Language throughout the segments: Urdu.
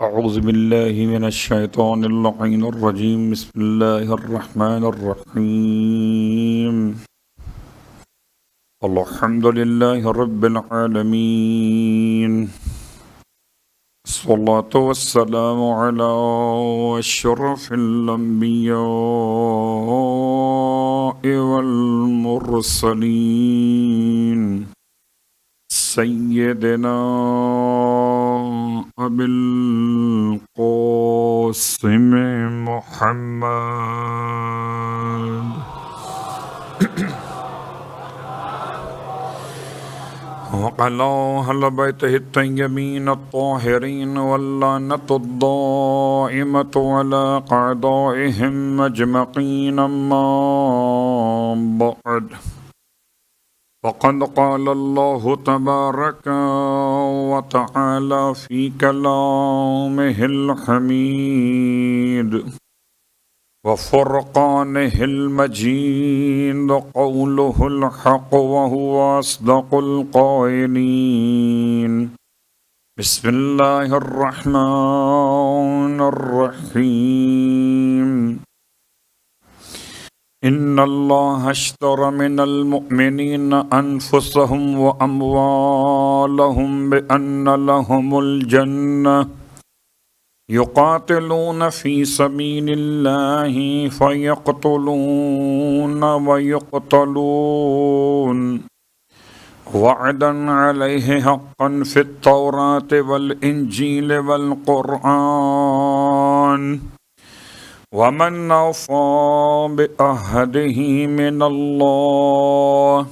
أعوذ بالله من الشيطان اللعين الرجيم بسم الله الرحمن الرحيم الحمد لله رب العالمين الصلاة والسلام على أشرف الأنبياء والمرسلين سيدنا أبي القاسم محمد وعلى أهل بيته الطيبين الطاهرين واللعنة الدائمة على أعدائهم أجمعين أما بعد فقد قال الله تبارك وتعالى في كلامه الحميد وفرقانه المجيد قوله الحق وهو أصدق القائلين بسم الله الرحمن الرحيم إن الله اشترى من المؤمنين أنفسهم وأموالهم بأن لهم الجنة يقاتلون في سبيل الله فيقتلون ويقتلون وعدا عليه حقا في التوراة والإنجيل والقرآن ومن أوفى بعهده من الله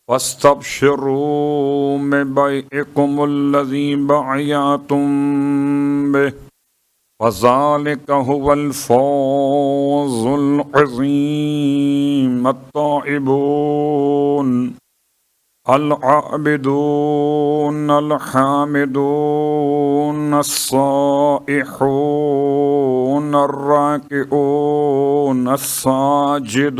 واستبشروا ببيعكم الذي بايعتم به وذلك هو الفوز العظيم التائبون العابدون الحامدون الصائحون الراكعون الساجدون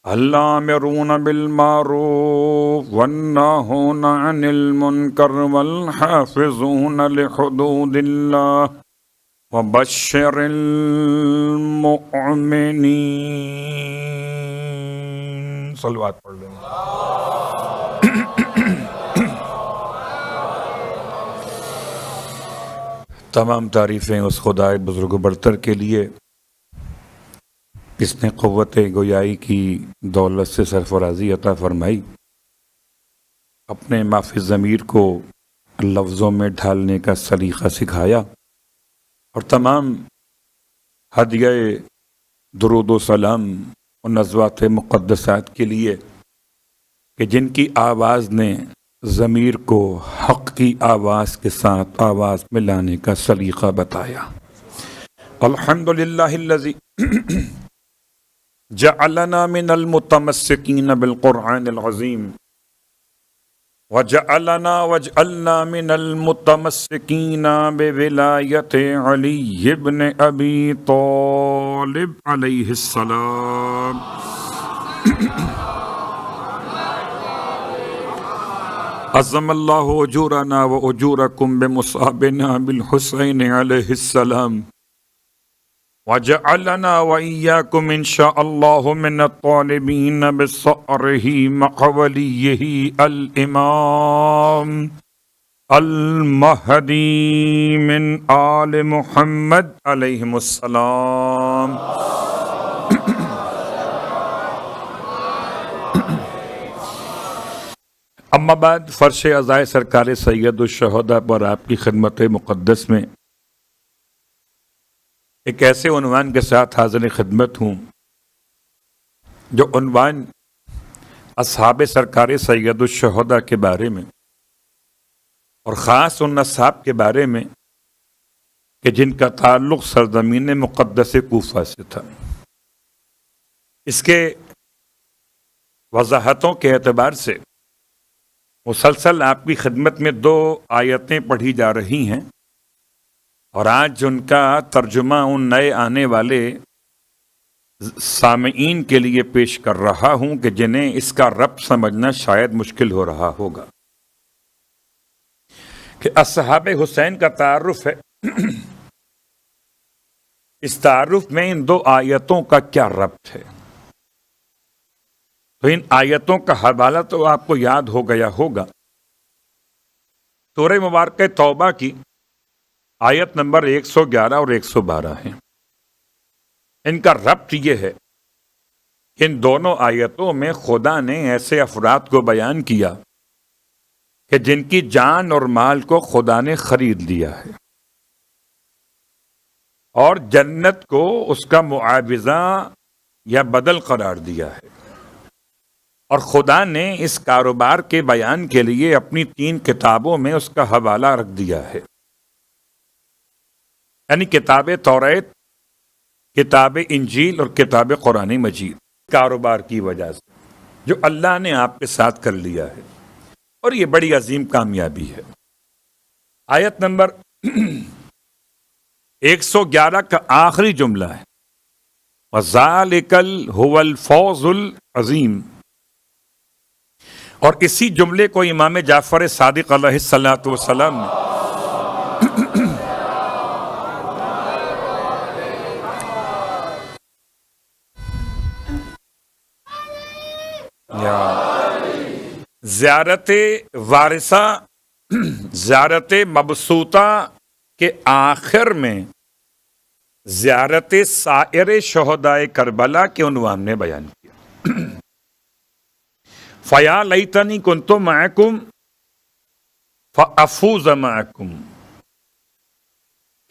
الآمرون بالمعروف والناهون عن المنكر والحافظون لحدود الله وبشر المؤمنين صلوات پڑھ لیں. تمام تعریفیں اس خدائے بزرگ و برتر کے لیے جس نے قوت گویائی کی دولت سے سرفرازی عطا فرمائی، اپنے معافی ضمیر کو لفظوں میں ڈھالنے کا سلیقہ سکھایا، اور تمام ہدیہ درود و سلام ان ازواج مقدسات کے لیے کہ جن کی آواز نے ضمیر کو حق کی آواز کے ساتھ آواز میں لانے کا سلیقہ بتایا. الحمدللہ الذی جعلنا من المتمسکین بالقرآن العظیم واجعلنا من المتمسکین بولایت علی بن ابی طالب علیہ السلام. عظم اللہ اجورنا و اجورکم بمصابنا بالحسین علیہ السلام وجعلنا وإياكم إن شاء الله من الطالبين بصأره مع وليه الإمام المهدي من آل محمد عليهم السلام. اما بعد، فرش عزائے سرکار سید الشہداء پر آپ کی خدمت مقدس میں ایک ایسے عنوان کے ساتھ حاضر خدمت ہوں جو عنوان اصحاب سرکار سید الشہداء کے بارے میں، اور خاص ان اصحاب کے بارے میں کہ جن کا تعلق سرزمین مقدس کوفہ سے تھا. اس کے وضاحتوں کے اعتبار سے مسلسل آپ کی خدمت میں 2 آیتیں پڑھی جا رہی ہیں، اور آج ان کا ترجمہ ان نئے آنے والے سامعین کے لیے پیش کر رہا ہوں کہ جنہیں اس کا ربط سمجھنا شاید مشکل ہو رہا ہوگا. کہ اصحاب حسین کا تعارف ہے، اس تعارف میں ان دو آیتوں کا کیا ربط ہے؟ تو ان آیتوں کا حوالہ تو آپ کو یاد ہو گیا ہوگا۔ سورہ مبارکہ توبہ کی آیت نمبر 111 اور 112 ہے۔ ان کا ربط یہ ہے، ان دونوں آیتوں میں خدا نے ایسے افراد کو بیان کیا کہ جن کی جان اور مال کو خدا نے خرید لیا ہے، اور جنت کو اس کا معاوضہ یا بدل قرار دیا ہے، اور خدا نے اس کاروبار کے بیان کے لیے اپنی 3 کتابوں میں اس کا حوالہ رکھ دیا ہے، یعنی کتاب توریت، کتاب انجیل اور کتاب قرآن مجید، کاروبار کی وجہ سے جو اللہ نے آپ کے ساتھ کر لیا ہے، اور یہ بڑی عظیم کامیابی ہے۔ آیت نمبر 111 کا آخری جملہ ہے وَذَلِكَ هُوَ الْفَوْزُ الْعَظِيمُ، اور اسی جملے کو امام جعفر صادق علیہ الصلوۃ والسلام نے زیارت وارثہ، زیارت مبسوطہ کے آخر میں زیارت سائر شہدائے کربلا کے عنوان میں بیان کیا۔ فَيَا لَيْتَنِي كُنْتُ مَعَكُمْ فَأَفُوزَ مَعَكُمْ،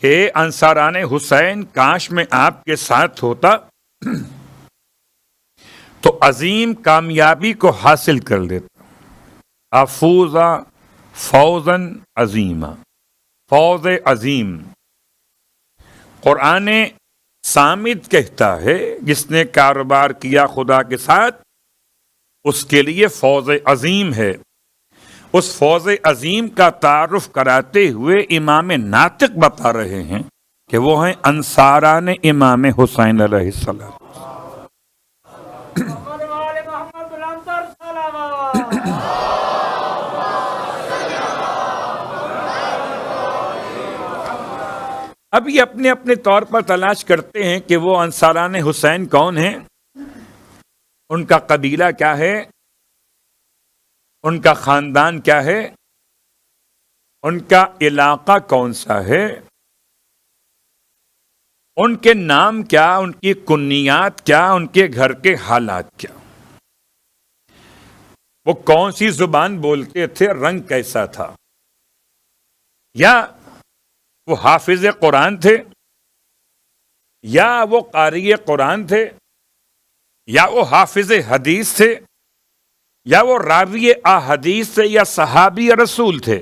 کہ انصاران حسین کاش میں آپ کے ساتھ ہوتا تو عظیم کامیابی کو حاصل کر لیتا۔ افوزا فوزن عظیما، فوز عظیم۔ قرآن صامت کہتا ہے جس نے کاروبار کیا خدا کے ساتھ اس کے لیے فوز عظیم ہے۔ اس فوز عظیم کا تعارف کراتے ہوئے امام ناطق بتا رہے ہیں کہ وہ ہیں انصاران امام حسین علیہ السلام۔ اب یہ اپنے اپنے طور پر تلاش کرتے ہیں کہ وہ انصاران حسین کون ہیں، ان کا قبیلہ کیا ہے، ان کا خاندان کیا ہے، ان کا علاقہ کون سا ہے، ان کے نام کیا، ان کی کنیات کیا، ان کے گھر کے حالات کیا، وہ کون سی زبان بولتے تھے، رنگ کیسا تھا، یا وہ حافظ قرآن تھے، یا وہ قاری قرآن تھے، یا وہ حافظ حدیث تھے، یا وہ راوی احادیث تھے، یا صحابی رسول تھے،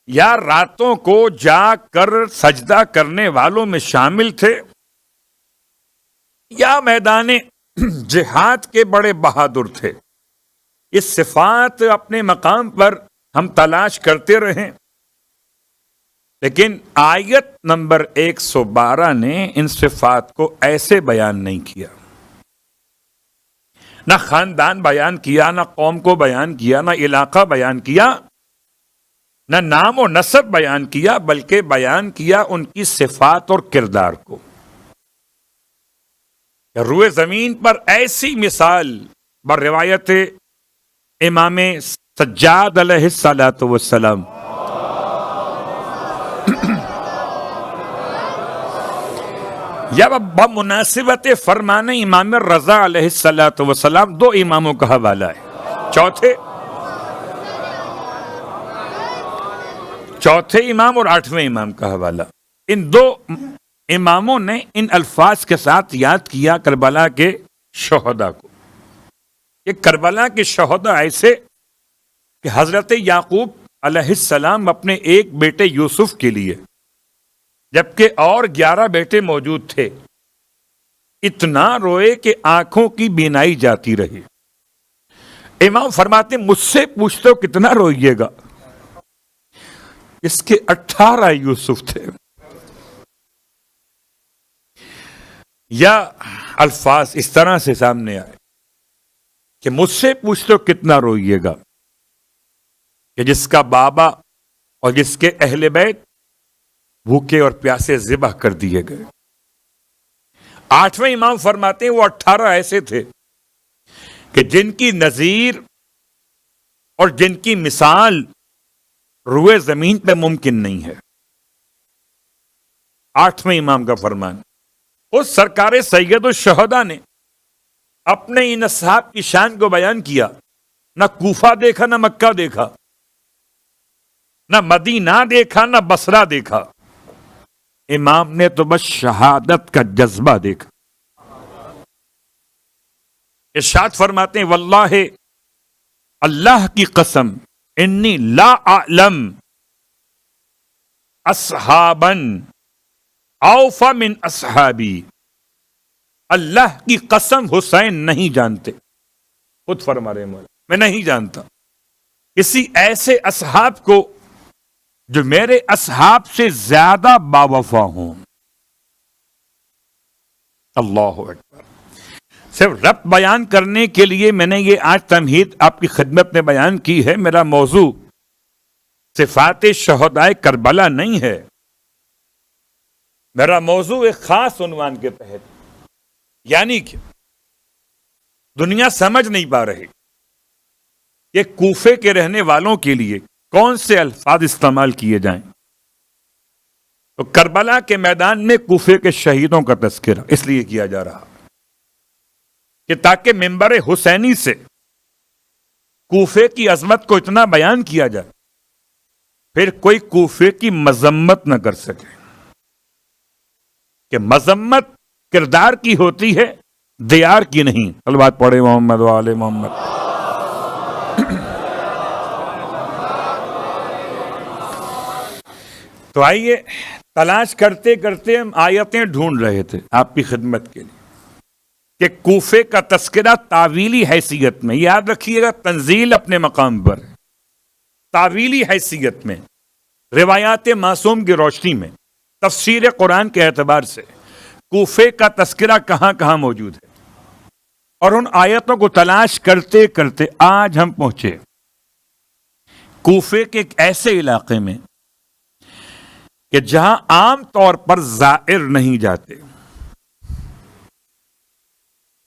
یا راتوں کو جاگ کر سجدہ کرنے والوں میں شامل تھے، یا میدان جہاد کے بڑے بہادر تھے۔ یہ صفات اپنے مقام پر ہم تلاش کرتے رہیں، لیکن آیت نمبر 112 نے ان صفات کو ایسے بیان نہیں کیا، نہ خاندان بیان کیا، نہ قوم کو بیان کیا، نہ علاقہ بیان کیا، نہ نام و نسب بیان کیا، بلکہ بیان کیا ان کی صفات اور کردار کو۔ روئے زمین پر ایسی مثال بر روایت امام سجاد علیہ الصلوۃ والسلام یا بمناسبت فرمان امام رضا علیہ الصلوۃ والسلام، 2 اماموں کا حوالہ ہے، چوتھے امام اور 8ویں امام کا حوالہ۔ ان 2 اماموں نے ان الفاظ کے ساتھ یاد کیا کربلا کے شہداء کو۔ یہ کربلا کے شہداء ایسے کہ حضرت یعقوب علیہ السلام اپنے ایک بیٹے یوسف کے لیے، جبکہ اور 11 بیٹے موجود تھے، اتنا روئے کہ آنکھوں کی بینائی جاتی رہی۔ امام فرماتے مجھ سے پوچھتے ہو کتنا روئیے گا، اس کے 18 یوسف تھے۔ یا الفاظ اس طرح سے سامنے آئے کہ مجھ سے پوچھتے ہو کتنا روئیے گا، کہ جس کا بابا اور جس کے اہل بیت بھوکے اور پیاسے ذبح کر دیے گئے۔ 8ویں امام فرماتے ہیں وہ 18 ایسے تھے کہ جن کی نظیر اور جن کی مثال روئے زمین پہ ممکن نہیں ہے۔ 8ویں امام کا فرمان۔ اس سرکار سید الشہداء نے اپنے ان اصحاب کی شان کو بیان کیا، نہ کوفہ دیکھا نہ مکہ دیکھا، نہ مدینہ دیکھا نہ بصرہ دیکھا، امام نے تو بس شہادت کا جذبہ دیکھا۔ ارشاد فرماتے ہیں واللہ اللہ کی قسم انی لا اعلم اصحابا اوفا من اصحابی، اللہ کی قسم حسین نہیں جانتے، خود فرما رہے مولا میں نہیں جانتا کسی ایسے اصحاب کو جو میرے اصحاب سے زیادہ باوفا ہوں۔ اللہ اکبر۔ صرف ربط بیان کرنے کے لیے میں نے یہ آج تمہید آپ کی خدمت میں بیان کی ہے۔ میرا موضوع صفات شہدائے کربلا نہیں ہے، میرا موضوع ایک خاص عنوان کے تحت، یعنی کہ دنیا سمجھ نہیں پا رہی کہ کوفے کے رہنے والوں کے لیے کون سے الفاظ استعمال کیے جائیں۔ تو کربلا کے میدان میں کوفے کے شہیدوں کا تذکرہ اس لیے کیا جا رہا کہ تاکہ منبر حسینی سے کوفے کی عظمت کو اتنا بیان کیا جائے پھر کوئی کوفے کی مذمت نہ کر سکے، کہ مذمت کردار کی ہوتی ہے، دیار کی نہیں۔ صلوات پڑھے محمد و آل محمد۔ تو آئیے تلاش کرتے کرتے ہم آیتیں ڈھونڈ رہے تھے آپ کی خدمت کے لیے کہ کوفے کا تذکرہ تعویلی حیثیت میں، یاد رکھیے گا تنزیل اپنے مقام پر، تعویلی حیثیت میں، روایات معصوم کی روشنی میں، تفسیر قرآن کے اعتبار سے کوفے کا تذکرہ کہاں کہاں موجود ہے، اور ان آیتوں کو تلاش کرتے کرتے آج ہم پہنچے کوفے کے ایک ایسے علاقے میں کہ جہاں عام طور پر زائر نہیں جاتے،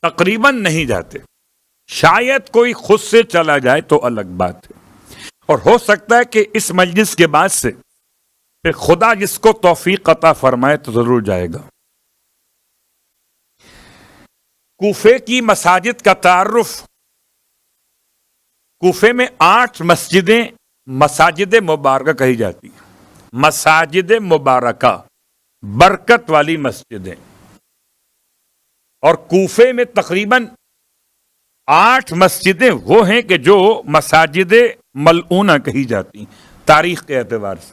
تقریباً نہیں جاتے، شاید کوئی خود سے چلا جائے تو الگ بات ہے، اور ہو سکتا ہے کہ اس مجلس کے بعد سے پھر خدا جس کو توفیق عطا فرمائے تو ضرور جائے گا۔ کوفے کی مساجد کا تعارف، کوفے میں 8 مسجدیں مساجد مبارکہ کہی جاتی ہیں، مساجد مبارکہ، برکت والی مسجدیں، اور کوفے میں تقریباً 8 مسجدیں وہ ہیں کہ جو مساجد ملعونہ کہی جاتی ہیں تاریخ کے اعتبار سے۔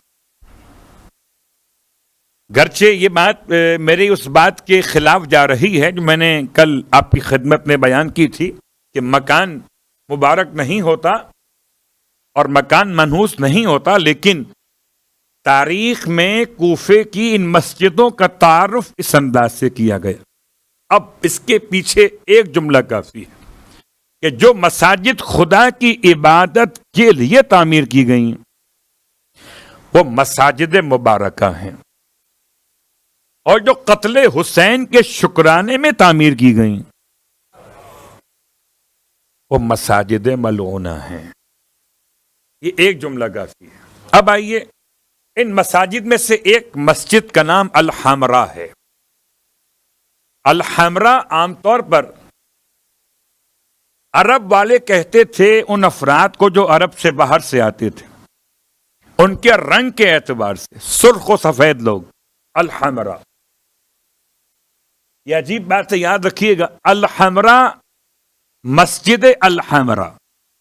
گرچہ یہ بات میری اس بات کے خلاف جا رہی ہے جو میں نے کل آپ کی خدمت میں بیان کی تھی کہ مکان مبارک نہیں ہوتا اور مکان منحوس نہیں ہوتا، لیکن تاریخ میں کوفے کی ان مسجدوں کا تعارف اس انداز سے کیا گیا۔ اب اس کے پیچھے ایک جملہ کافی ہے کہ جو مساجد خدا کی عبادت کے لیے تعمیر کی گئی وہ مساجد مبارکہ ہیں، اور جو قتل حسین کے شکرانے میں تعمیر کی گئی وہ مساجد ملعونہ ہیں۔ یہ ایک جملہ کافی ہے۔ اب آئیے ان مساجد میں سے ایک مسجد کا نام الحمراء ہے۔ الحمراء عام طور پر عرب والے کہتے تھے ان افراد کو جو عرب سے باہر سے آتے تھے، ان کے رنگ کے اعتبار سے سرخ و سفید لوگ، الحمراء۔ یہ عجیب بات ہے، یاد رکھیے گا، الحمراء، مسجد الحمراء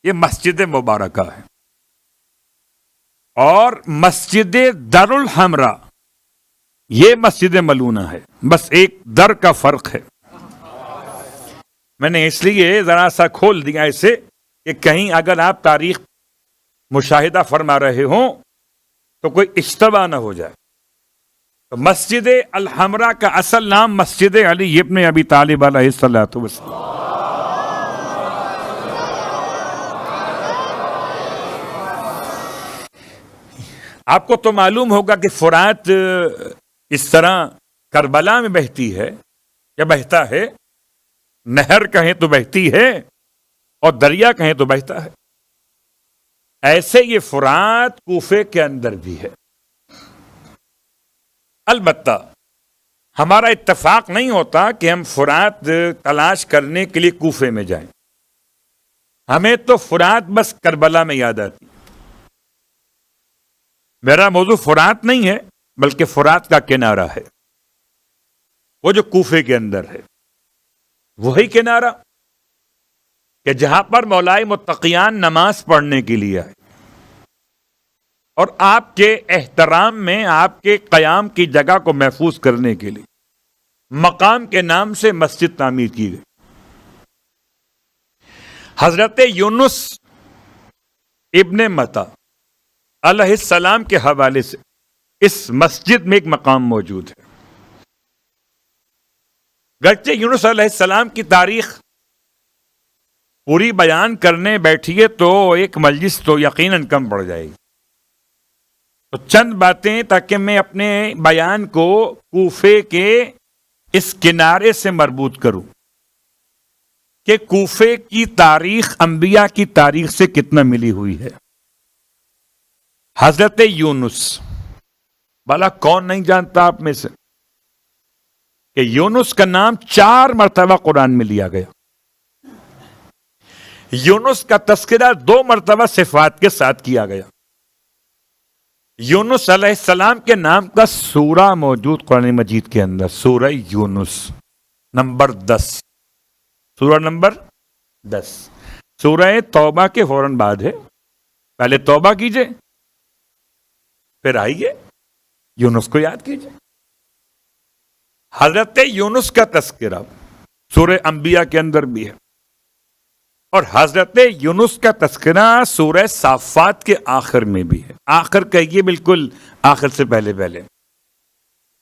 یہ مسجد مبارکہ ہے، اور مسجد در الحمراء یہ مسجد ملعونہ ہے، بس ایک در کا فرق ہے۔ میں نے اس لیے ذرا سا کھول دیا اسے کہ کہیں اگر آپ تاریخ مشاہدہ فرما رہے ہوں تو کوئی اشتباہ نہ ہو جائے۔ تو مسجد الحمراء کا اصل نام مسجد علی ابن ابی طالب علیہ الصلوۃ والسلام۔ آپ کو تو معلوم ہوگا کہ فرات اس طرح کربلا میں بہتی ہے یا بہتا ہے، نہر کہیں تو بہتی ہے اور دریا کہیں تو بہتا ہے، ایسے یہ فرات کوفے کے اندر بھی ہے۔ البتہ ہمارا اتفاق نہیں ہوتا کہ ہم فرات تلاش کرنے کے لیے کوفے میں جائیں، ہمیں تو فرات بس کربلا میں یاد آتی۔ میرا موضوع فرات نہیں ہے بلکہ فرات کا کنارہ ہے، وہ جو کوفے کے اندر ہے، وہی کنارہ کہ جہاں پر مولائے متقیان نماز پڑھنے کے لیے آئے اور آپ کے احترام میں آپ کے قیام کی جگہ کو محفوظ کرنے کے لیے مقام کے نام سے مسجد تعمیر کی گئی۔ حضرت یونس ابن متا علیہ السلام کے حوالے سے اس مسجد میں ایک مقام موجود ہے۔ گرچہ یونس علیہ السلام کی تاریخ پوری بیان کرنے بیٹھیے تو ایک مجلس تو یقیناً کم پڑ جائے گی، تو چند باتیں تاکہ میں اپنے بیان کو کوفے کے اس کنارے سے مربوط کروں کہ کوفے کی تاریخ انبیاء کی تاریخ سے کتنا ملی ہوئی ہے۔ حضرت یونس، بھلا کون نہیں جانتا آپ میں سے کہ یونس کا نام 4 مرتبہ قرآن میں لیا گیا۔ یونس کا تذکرہ 2 مرتبہ صفات کے ساتھ کیا گیا۔ یونس علیہ السلام کے نام کا سورہ موجود قرآن مجید کے اندر، سورہ یونس نمبر 10، سورہ نمبر 10، سورہ توبہ کے فوراً بعد ہے۔ پہلے توبہ کیجئے، پھر آئیے یونس کو یاد کیجئے۔ حضرت یونس کا تذکرہ سورہ انبیاء کے اندر بھی ہے، اور حضرت یونس کا تذکرہ سورہ صافات کے آخر میں بھی ہے۔ آخر کہیے، بالکل آخر سے پہلے پہلے۔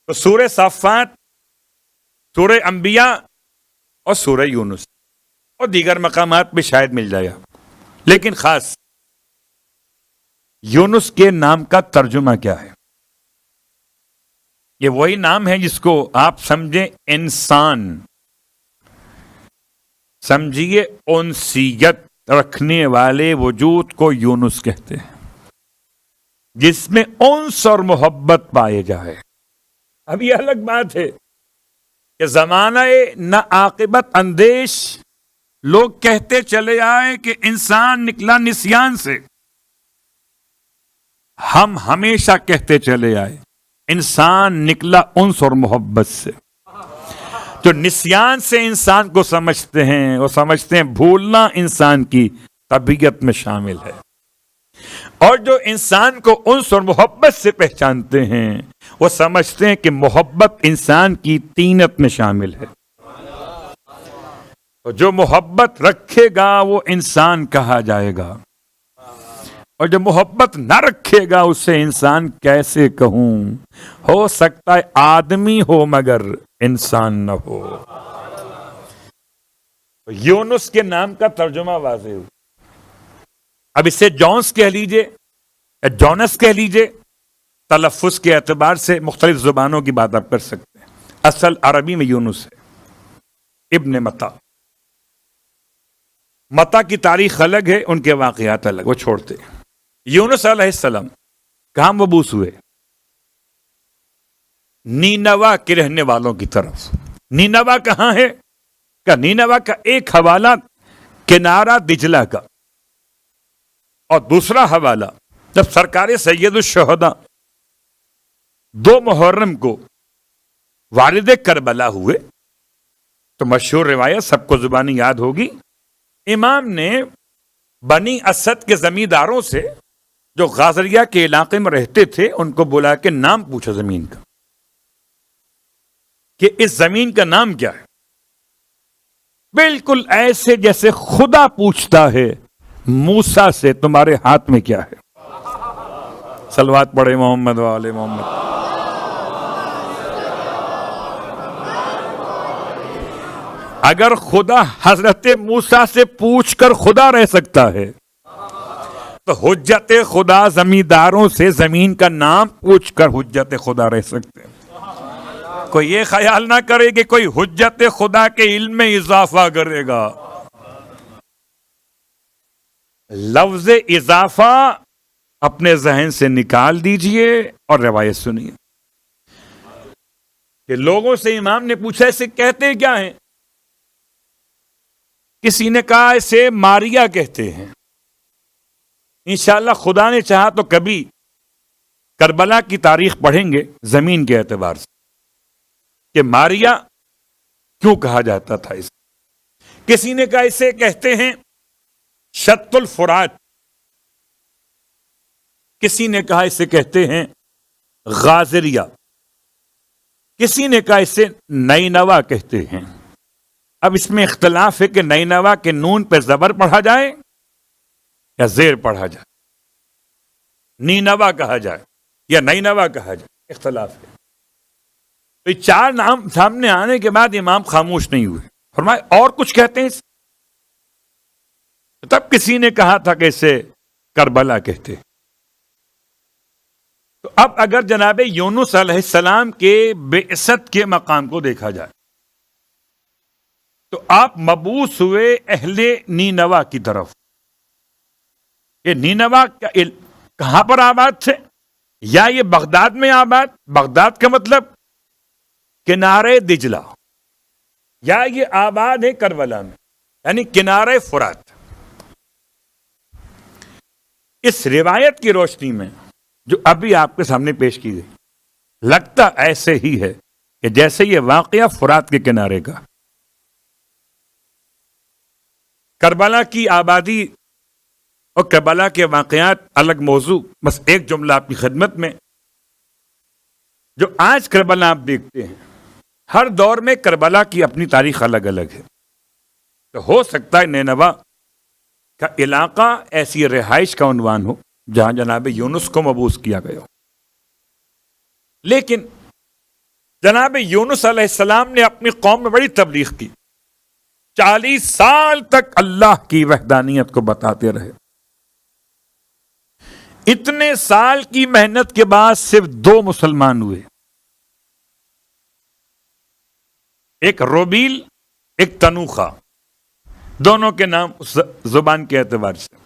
تو سورہ صافات، سورہ انبیاء اور سورہ یونس اور دیگر مقامات بھی شاید مل جائے، لیکن خاص یونس کے نام کا ترجمہ کیا ہے؟ یہ وہی نام ہے جس کو آپ سمجھیں انسان، سمجھیے انسیت رکھنے والے وجود کو یونس کہتے ہیں، جس میں انس اور محبت پائے جائے۔ اب یہ الگ بات ہے کہ زمانہ نا عاقبت اندیش لوگ کہتے چلے آئے کہ انسان نکلا نسیان سے، ہم ہمیشہ کہتے چلے آئے انسان نکلا انس اور محبت سے۔ جو نسیان سے انسان کو سمجھتے ہیں، وہ سمجھتے ہیں بھولنا انسان کی طبیعت میں شامل ہے، اور جو انسان کو انس اور محبت سے پہچانتے ہیں وہ سمجھتے ہیں کہ محبت انسان کی طینت میں شامل ہے۔ اور جو محبت رکھے گا وہ انسان کہا جائے گا، اور جو محبت نہ رکھے گا اسے انسان کیسے کہوں؟ ہو سکتا ہے آدمی ہو مگر انسان نہ ہو۔ یونس کے نام کا ترجمہ واضح ہو۔ اب اسے جونس کہہ لیجئے یا جونس کہہ لیجئے، تلفظ کے اعتبار سے مختلف زبانوں کی بات آپ کر سکتے ہیں۔ اصل عربی میں یونس ہے ابن متا۔ متا کی تاریخ الگ ہے، ان کے واقعات الگ، وہ چھوڑتے ہیں۔ یونس علیہ السلام کہاں مبعوث ہوئے؟ نینوا کے رہنے والوں کی طرف۔ نینوا کہاں ہے؟ کہ نینوا کا ایک حوالہ کنارہ دجلہ کا، اور دوسرا حوالہ جب سرکار سید الشہداء 2 محرم کو والد کربلا ہوئے تو مشہور روایت سب کو زبانی یاد ہوگی، امام نے بنی اسد کے زمینداروں سے جو غازریہ کے علاقے میں رہتے تھے ان کو بلا کے نام پوچھا زمین کا کہ اس زمین کا نام کیا ہے۔ بالکل ایسے جیسے خدا پوچھتا ہے موسیٰ سے تمہارے ہاتھ میں کیا ہے۔ صلوات پڑھے محمد و آل محمد۔ اگر خدا حضرت موسیٰ سے پوچھ کر خدا رہ سکتا ہے وقت حجت خدا زمینداروں سے زمین کا نام پوچھ کر حجت خدا رہ سکتے ہیں. کوئی یہ خیال نہ کرے کہ کوئی حجت خدا کے علم میں اضافہ کرے گا. لفظ اضافہ اپنے ذہن سے نکال دیجئے اور روایت سنیے کہ لوگوں سے امام نے پوچھا اسے کہتے کیا ہیں؟ کسی نے کہا اسے ماریا کہتے ہیں. انشاءاللہ خدا نے چاہا تو کبھی کربلا کی تاریخ پڑھیں گے زمین کے اعتبار سے کہ ماریا کیوں کہا جاتا تھا اسے. کسی نے کہا اسے کہتے ہیں شط الفرات. کسی نے کہا اسے کہتے ہیں غازریہ. کسی نے کہا اسے نینوا کہتے ہیں. اب اس میں اختلاف ہے کہ نینوا کے نون پہ زبر پڑھا جائے یا زیر پڑھا جائے. نینوا کہا جائے یا نینوا کہا جائے, اختلاف ہے. تو یہ چار نام سامنے آنے کے بعد امام خاموش نہیں ہوئے. فرمایا اور کچھ کہتے ہیں. تب کسی نے کہا تھا کہ اسے کربلا کہتے. تو اب اگر جناب یونس علیہ السلام کے بعثت کے مقام کو دیکھا جائے تو آپ مبعوث ہوئے اہل نینوا کی طرف. یہ نینوا کہاں پر آباد تھے؟ یا یہ بغداد میں آباد؟ بغداد کا مطلب کنارے دجلہ, یا یہ آباد ہے کربلا میں یعنی کنارے فرات. اس روایت کی روشنی میں جو ابھی آپ کے سامنے پیش کی گئی لگتا ایسے ہی ہے کہ جیسے یہ واقعہ فرات کے کنارے کا. کربلا کی آبادی اور کربلا کے واقعات الگ موضوع. بس ایک جملہ آپ کی خدمت میں, جو آج کربلا آپ دیکھتے ہیں ہر دور میں کربلا کی اپنی تاریخ الگ الگ ہے. تو ہو سکتا ہے نینوا کا علاقہ ایسی رہائش کا عنوان ہو جہاں جناب یونس کو مبعوث کیا گیا ہو. لیکن جناب یونس علیہ السلام نے اپنی قوم میں بڑی تبلیغ کی. 40 سال تک اللہ کی وحدانیت کو بتاتے رہے. اتنے سال کی محنت کے بعد صرف 2 مسلمان ہوئے, ایک روبیل ایک تنوخہ. دونوں کے نام زبان کے اعتبار سے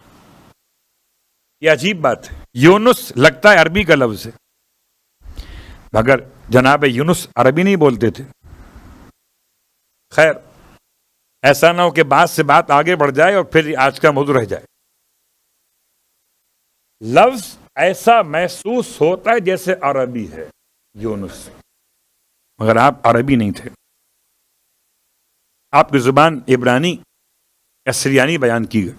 یہ عجیب بات ہے. یونس لگتا ہے عربی کا لفظ ہے مگر جناب یونس عربی نہیں بولتے تھے. خیر ایسا نہ ہو کہ بات سے بات آگے بڑھ جائے اور پھر آج کا موضوع رہ جائے. لفظ ایسا محسوس ہوتا ہے جیسے عربی ہے یونس, مگر آپ عربی نہیں تھے. آپ کی زبان عبرانی یا سریانی بیان کی گئی.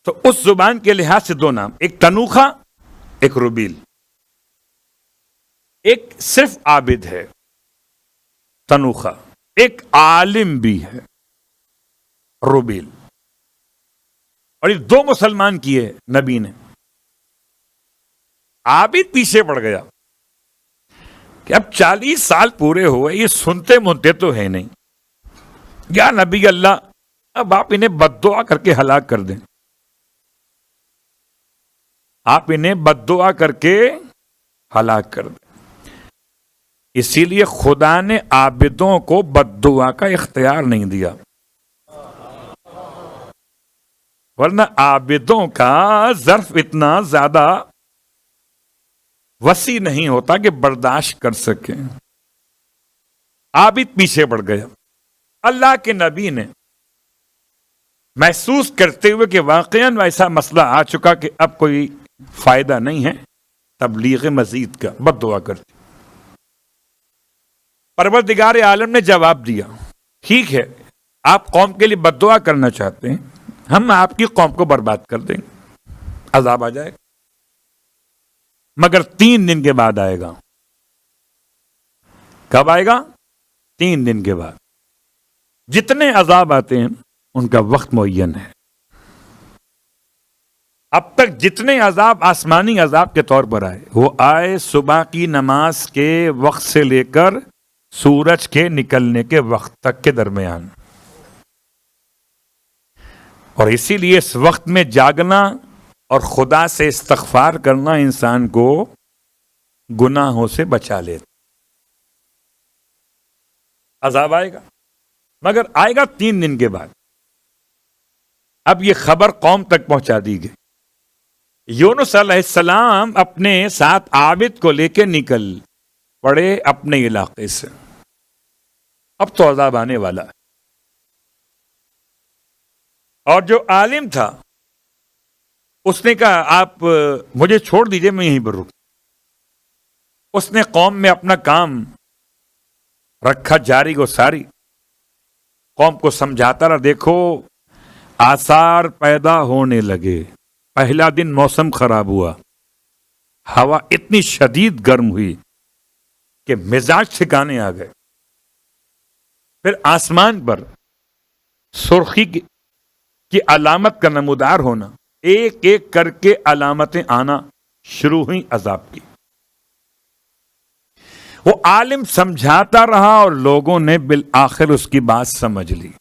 تو اس زبان کے لحاظ سے 2 نام, ایک تنوخہ ایک روبیل. ایک صرف عابد ہے تنوخہ, ایک عالم بھی ہے روبیل. اور یہ 2 مسلمان کیے نبی نے. عابد پیچھے پڑ گیا کہ اب 40 سال پورے ہوئے, یہ سنتے منتے تو ہے نہیں. یا نبی اللہ, اب آپ انہیں بد دعا کر کے ہلاک کر دیں. آپ انہیں بد دعا کر کے ہلاک کر دیں. اسی لیے خدا نے عابدوں کو بد دعا کا اختیار نہیں دیا, ورنہ عابدوں کا ظرف اتنا زیادہ وسیع نہیں ہوتا کہ برداشت کر سکیں. عابد پیچھے پڑ گیا. اللہ کے نبی نے محسوس کرتے ہوئے کہ واقعاً ایسا مسئلہ آ چکا کہ اب کوئی فائدہ نہیں ہے تبلیغ مزید کا, بد دعا کرتی. پروردگار عالم نے جواب دیا, ٹھیک ہے آپ قوم کے لیے بد دعا کرنا چاہتے ہیں, ہم آپ کی قوم کو برباد کر دیں گے, عذاب آ جائے گا, مگر 3 دن کے بعد آئے گا. کب آئے گا؟ 3 دن کے بعد. جتنے عذاب آتے ہیں ان کا وقت معین ہے. اب تک جتنے عذاب آسمانی عذاب کے طور پر آئے وہ آئے صبح کی نماز کے وقت سے لے کر سورج کے نکلنے کے وقت تک کے درمیان. اور اسی لیے اس وقت میں جاگنا اور خدا سے استغفار کرنا انسان کو گناہوں سے بچا لیتا. عذاب آئے گا مگر آئے گا 3 دن کے بعد. اب یہ خبر قوم تک پہنچا دی گئی. یونس علیہ السلام اپنے ساتھ عابد کو لے کے نکل پڑے اپنے علاقے سے. اب تو عذاب آنے والا ہے. اور جو عالم تھا اس نے کہا آپ مجھے چھوڑ دیجئے، میں یہیں پر رک. اس نے قوم میں اپنا کام رکھا جاری و ساری. قوم کو سمجھاتا رہا دیکھو آثار پیدا ہونے لگے. پہلا دن موسم خراب ہوا، ہوا اتنی شدید گرم ہوئی کہ مزاج ٹھکانے آ گئے. پھر آسمان پر سرخی کی علامت کا نمودار ہونا، ایک ایک کر کے علامتیں آنا شروع ہوئیں عذاب کی. وہ عالم سمجھاتا رہا اور لوگوں نے بالآخر اس کی بات سمجھ لی.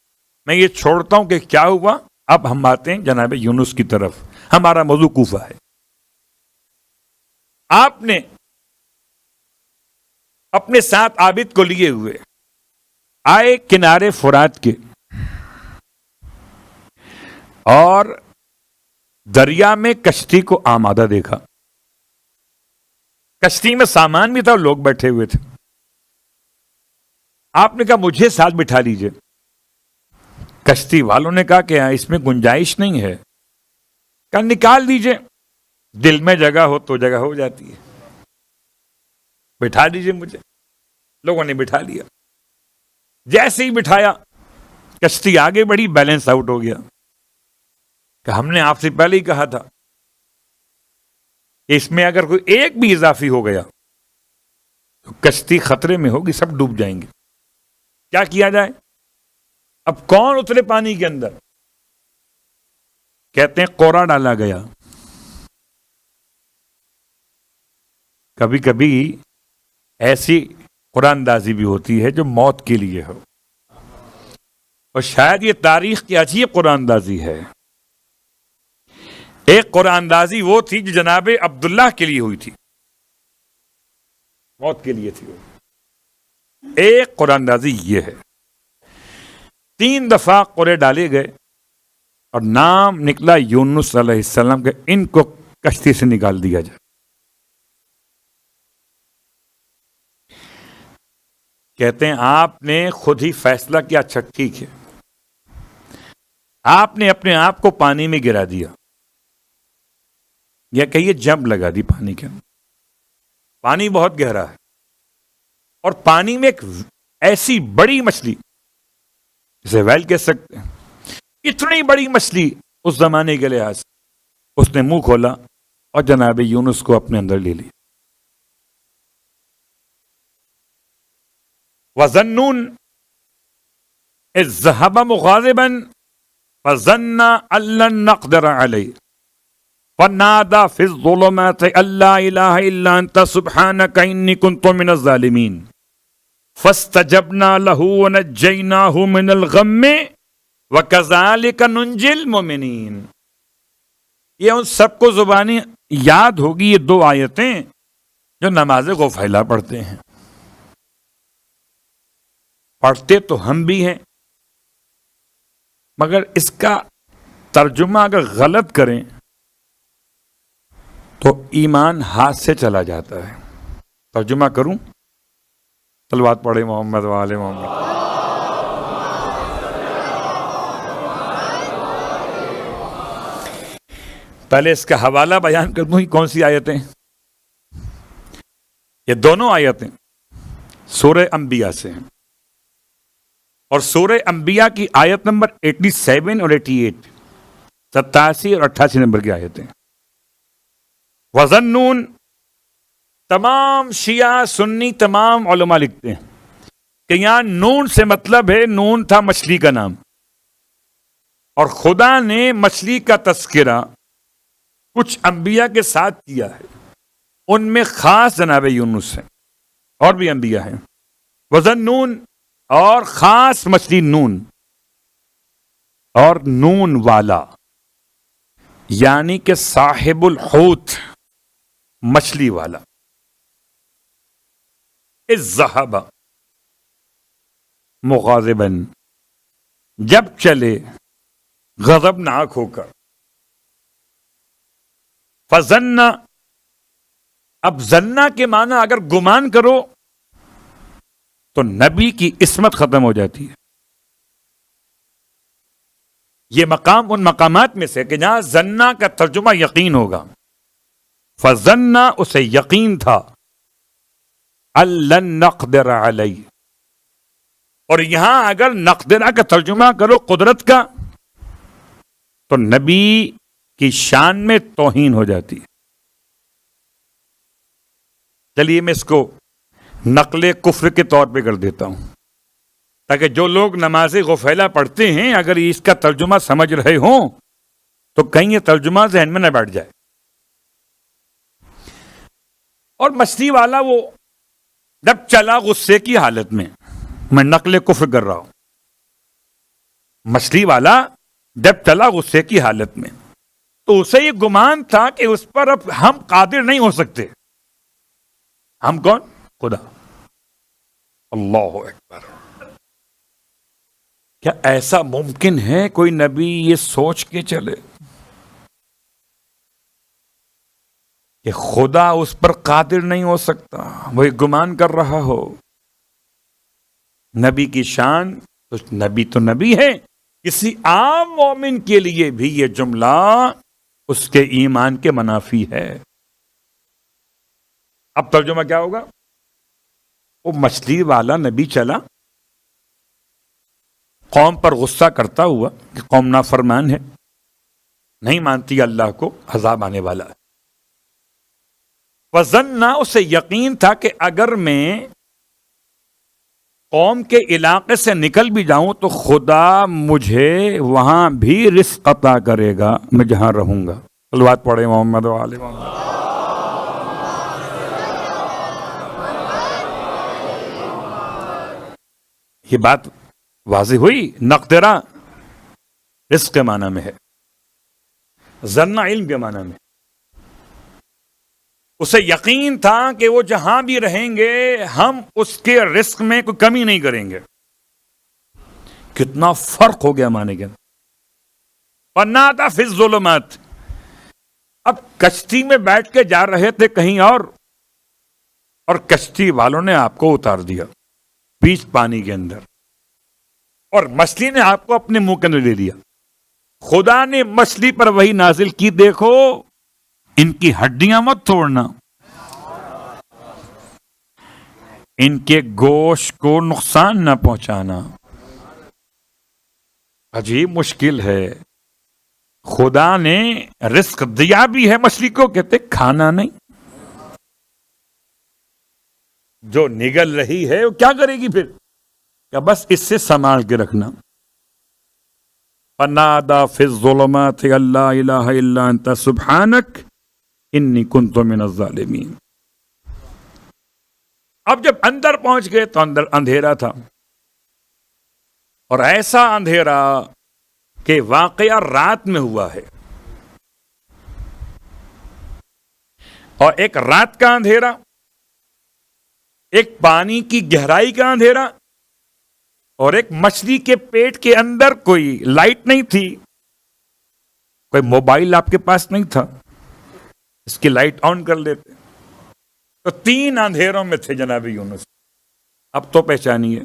میں یہ چھوڑتا ہوں کہ کیا ہوا. اب ہم آتے ہیں جناب یونس کی طرف. ہمارا موضوع کوفہ ہے. آپ نے اپنے ساتھ عابد کو لیے ہوئے آئے کنارے فرات کے اور دریا میں کشتی کو آمادہ دیکھا. کشتی میں سامان بھی تھا اور لوگ بیٹھے ہوئے تھے. آپ نے کہا مجھے ساتھ بٹھا لیجئے. کشتی والوں نے کہا کہ اس میں گنجائش نہیں ہے. کہا نکال دیجئے، دل میں جگہ ہو تو جگہ ہو جاتی ہے، بٹھا دیجئے مجھے. لوگوں نے بٹھا لیا. جیسے ہی بٹھایا کشتی آگے بڑھی، بیلنس آؤٹ ہو گیا. کہ ہم نے آپ سے پہلے ہی کہا تھا کہ اس میں اگر کوئی ایک بھی اضافی ہو گیا تو کشتی خطرے میں ہوگی، سب ڈوب جائیں گے. کیا کیا جائے؟ اب کون اترے پانی کے اندر؟ کہتے ہیں کوڑا ڈالا گیا. کبھی کبھی ایسی قرآن اندازی بھی ہوتی ہے جو موت کے لیے ہو، اور شاید یہ تاریخ کی عجیب قرآن اندازی ہے. ایک قرآن اندازی وہ تھی جو جناب عبداللہ کے لیے ہوئی تھی، موت کے لیے تھی وہ. ایک قرآن اندازی یہ ہے. 3 دفعہ قرے ڈالے گئے اور نام نکلا یونس علیہ السلام کے. ان کو کشتی سے نکال دیا جائے. کہتے ہیں آپ نے خود ہی فیصلہ کیا، اچھا ٹھیک ہے. آپ نے اپنے آپ کو پانی میں گرا دیا، یا کہیے جمپ لگا دی پانی کے اندر. پانی بہت گہرا ہے اور پانی میں ایک ایسی بڑی مچھلی، جسے ویل کہہ سکتے ہیں، اتنی بڑی مچھلی اس زمانے کے لحاظ سے، اس نے منہ کھولا اور جناب یونس کو اپنے اندر لے لیا. وَظَنُّونَ إِذْ ذَهَبَ مُغَاضِبًا فَظَنَّ أَن لَّن نَّقْدِرَ عَلَيْهِ فَنَادَىٰ فِي الظُّلُمَاتِ أَن لَّا إِلَٰهَ إِلَّا أَنتَ سُبْحَانَكَ إِنِّي كُنتُ مِنَ الظَّالِمِينَ فَاسْتَجَبْنَا لَهُ وَنَجَّيْنَاهُ مِنَ الْغَمِّ وَكَذَٰلِكَ نُنجِي الْمُؤْمِنِينَ. یہ ان سب کو زبانی یاد ہوگی یہ 2 آیتیں جو نماز غفیلہ پڑھتے ہیں. پڑھتے تو ہم بھی ہیں، مگر اس کا ترجمہ اگر غلط کریں تو ایمان ہاتھ سے چلا جاتا ہے. ترجمہ کروں؟ صلوات پڑھے محمد وآل محمد. پہلے اس کا حوالہ بیان کر دوں ہی کون سی آیتیں. یہ دونوں آیتیں سورہ انبیاء سے ہیں، اور سورہ انبیاء کی آیت نمبر 87 اور 88، 87 اور 88 نمبر کی آیتیں. وَظَنُّونَ، تمام شیعہ سنی تمام علماء لکھتے ہیں کہ یہاں نون سے مطلب ہے، نون تھا مچھلی کا نام، اور خدا نے مچھلی کا تذکرہ کچھ انبیاء کے ساتھ کیا ہے. ان میں خاص جناب یونس ہیں، اور بھی انبیاء ہیں. وَظَنُّونَ، اور خاص مچھلی نون، اور نون والا. یعنی کہ صاحب الحوت، مچھلی والا، الذهب مغاضبا، جب چلے غضبناک ہو کر، فظن، اب ظنہ کے معنی اگر گمان کرو تو نبی کی عصمت ختم ہو جاتی ہے. یہ مقام ان مقامات میں سے کہ جہاں ظنہ کا ترجمہ یقین ہوگا. فظن، اسے یقین تھا، لن نقدر علیہ. اور یہاں اگر نقدرہ کا ترجمہ کرو قدرت کا تو نبی کی شان میں توہین ہو جاتی ہے. چلیے میں اس کو نقل کفر کے طور پہ کر دیتا ہوں تاکہ جو لوگ نماز غفیلہ پڑھتے ہیں اگر اس کا ترجمہ سمجھ رہے ہوں تو کہیں یہ ترجمہ ذہن میں نہ بیٹھ جائے. اور مچھلی والا وہ جب چلا غصے کی حالت میں نقل کفر کر رہا ہوں، مچھلی والا جب چلا غصے کی حالت میں تو اسے یہ گمان تھا کہ اس پر اب ہم قادر نہیں ہو سکتے. ہم کون؟ خدا. اللہ اکبر. کیا ایسا ممکن ہے کوئی نبی یہ سوچ کے چلے کہ خدا اس پر قادر نہیں ہو سکتا، وہی گمان کر رہا ہو؟ نبی کی شان تو نبی ہے. کسی عام مومن کے لیے بھی یہ جملہ اس کے ایمان کے منافی ہے. اب ترجمہ کیا ہوگا؟ وہ مچھلی والا نبی چلا قوم پر غصہ کرتا ہوا کہ قوم نافرمان ہے، نہیں مانتی اللہ کو، عذاب آنے والا ہے. وظن، اسے یقین تھا کہ اگر میں قوم کے علاقے سے نکل بھی جاؤں تو خدا مجھے وہاں بھی رزق عطا کرے گا، میں جہاں رہوں گا. صلوات پڑھے محمد و آل محمد. یہ بات واضح ہوئی. نقدرہ رزق کے معنی میں ہے، ظن علم کے معنی میں. اسے یقین تھا کہ وہ جہاں بھی رہیں گے ہم اس کے رزق میں کوئی کمی نہیں کریں گے. کتنا فرق ہو گیا معنی کے. فنادى في الظلمات. اب کشتی میں بیٹھ کے جا رہے تھے کہیں اور کشتی والوں نے آپ کو اتار دیا بیچ پانی کے اندر، اور مچھلی نے آپ کو اپنے منہ کے اندر لے لیا. خدا نے مچھلی پر وہی نازل کی، دیکھو ان کی ہڈیاں مت توڑنا، ان کے گوشت کو نقصان نہ پہنچانا. عجیب مشکل ہے. خدا نے رزق دیا بھی ہے مچھلی کو، کہتے کھانا نہیں. جو نگل رہی ہے وہ کیا کرے گی پھر؟ کہ بس اس سے سنبھال کے رکھنا. فنادى في الظلمات ان لا اله الا انت سبحانك انی کنت من الظالمین. اب جب اندر پہنچ گئے تو اندر اندھیرا تھا، اور ایسا اندھیرا کہ واقعہ رات میں ہوا ہے. اور ایک رات کا اندھیرا، ایک پانی کی گہرائی کا اندھیرا، اور ایک مچھلی کے پیٹ کے اندر کوئی لائٹ نہیں تھی، کوئی موبائل آپ کے پاس نہیں تھا اس کی لائٹ آن کر لیتے. تو 3 اندھیروں میں تھے جناب یونس. اب تو پہچانیے.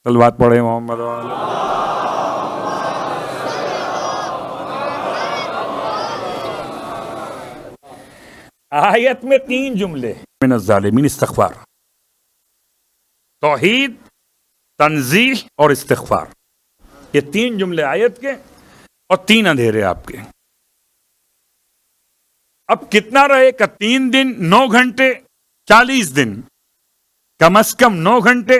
صلوات پڑھے محمد. آیت میں 3 جملے من الظالمین، استغفار، توحید، تنزیح اور استغفار. یہ 3 جملے آیت کے اور 3 اندھیرے آپ کے. اب کتنا رہے کہ 3 دن 9 گھنٹے 40 دن، کم از کم 9 گھنٹے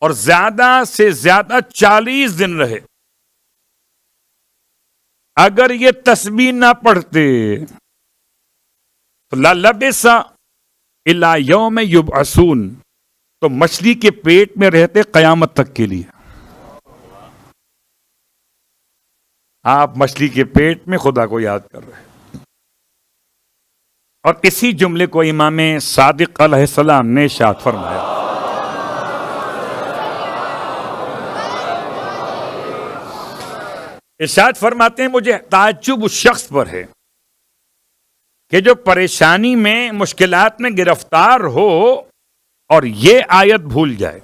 اور زیادہ سے زیادہ 40 دن رہے. اگر یہ تسبیح نہ پڑھتے تو لَلَبِثَ إِلَى يَوْمِ يُبْعَثُونَ، تو مچھلی کے پیٹ میں رہتے قیامت تک کے لیے. آپ مچھلی کے پیٹ میں خدا کو یاد کر رہے ہیں. اور اسی جملے کو امام صادق علیہ السلام نے ارشاد فرمایا. ارشاد فرماتے ہیں مجھے تعجب اس شخص پر ہے کہ جو پریشانی میں مشکلات میں گرفتار ہو اور یہ آیت بھول جائے.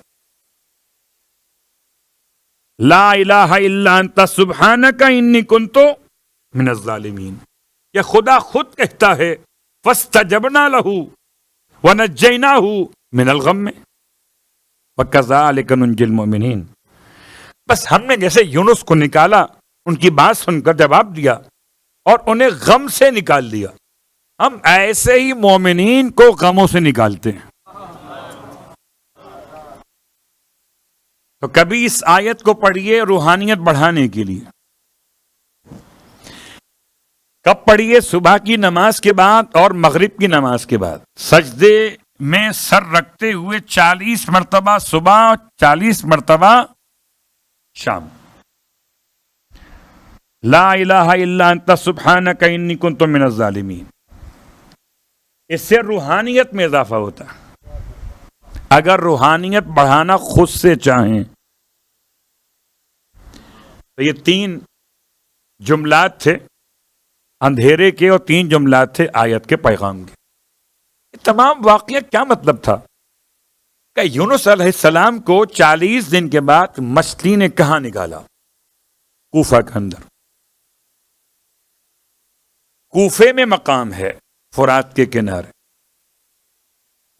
لا الہ الا انت سبحانک انی کنت من الظالمین. یہ خدا خود کہتا ہے فاستجبنا لہ ونجیناہ من الغم وکذالک ننجی المؤمنین. بس ہم نے جیسے یونس کو نکالا، ان کی بات سن کر جواب دیا اور انہیں غم سے نکال دیا، ہم ایسے ہی مومنین کو غموں سے نکالتے ہیں. تو کبھی اس آیت کو پڑھیے روحانیت بڑھانے کے لیے. کب پڑھیے؟ صبح کی نماز کے بعد اور مغرب کی نماز کے بعد. سجدے میں سر رکھتے ہوئے 40 مرتبہ صبح، 40 مرتبہ شام. لا الہ الا انت سبحانک انی کنت من الظالمین. اس سے روحانیت میں اضافہ ہوتا. اگر روحانیت بڑھانا خود سے چاہیں تو یہ 3 جملات تھے اندھیرے کے اور 3 جملات تھے آیت کے پیغام کے. یہ تمام واقعہ کیا مطلب تھا کہ یونس علیہ السلام کو 40 دن کے بعد مچھلی نے کہاں نکالا؟ کوفہ کے اندر. کوفے میں مقام ہے فرات کے کنارے،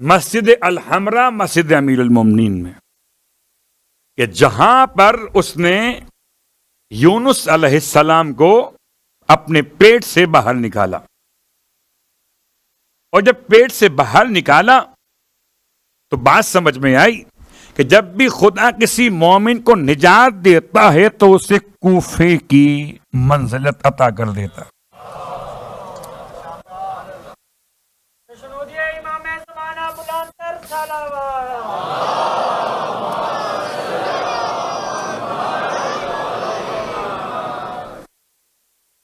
مسجد الحمرا، مسجد امیر المومنین میں، کہ جہاں پر اس نے یونس علیہ السلام کو اپنے پیٹ سے باہر نکالا. اور جب پیٹ سے باہر نکالا تو بات سمجھ میں آئی کہ جب بھی خدا کسی مومن کو نجات دیتا ہے تو اسے کوفے کی منزلت عطا کر دیتا.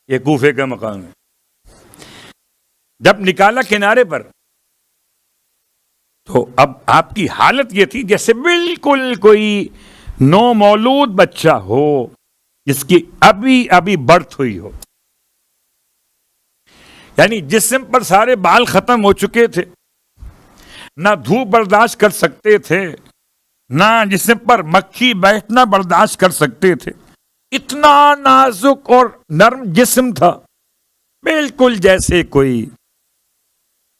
یہ کوفے کا مقام ہے. جب نکالا کنارے پر تو اب آپ کی حالت یہ تھی جیسے بالکل کوئی نو مولود بچہ ہو جس کی ابھی برتھ ہوئی ہو. یعنی جسم پر سارے بال ختم ہو چکے تھے، نہ دھوپ برداشت کر سکتے تھے، نہ جسم پر مکھی بیٹھنا برداشت کر سکتے تھے. اتنا نازک اور نرم جسم تھا، بالکل جیسے کوئی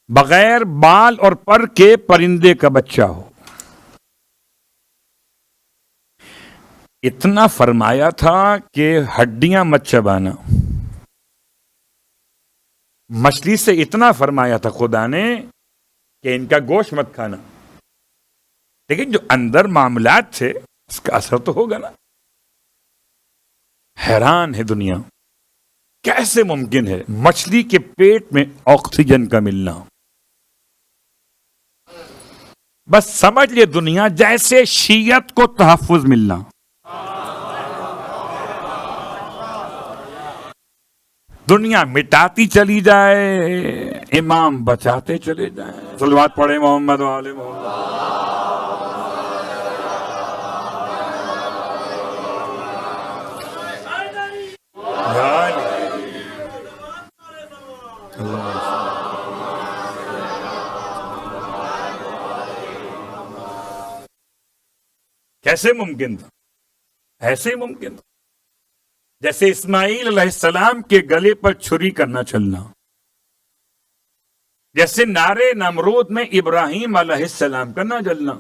بغیر بال اور پر کے پرندے کا بچہ ہو. اتنا فرمایا تھا کہ ہڈیاں مت چبانا. مچھلی سے اتنا فرمایا تھا خدا نے کہ ان کا گوشت مت کھانا. لیکن جو اندر معاملات تھے اس کا اثر تو ہوگا نا. حیران ہے دنیا، کیسے ممکن ہے مچھلی کے پیٹ میں آکسیجن کا ملنا؟ بس سمجھ لے دنیا جیسے شیعت کو تحفظ ملنا. دنیا مٹاتی چلی جائے، امام بچاتے چلے جائیں. صلوات پڑھے محمد و آل محمد. کیسے ممکن تھا؟ ایسے ممکن تھا جیسے اسماعیل علیہ السلام کے گلے پر چھری کرنا چلنا، جیسے نارے نمرود میں ابراہیم علیہ السلام کا نہ جلنا.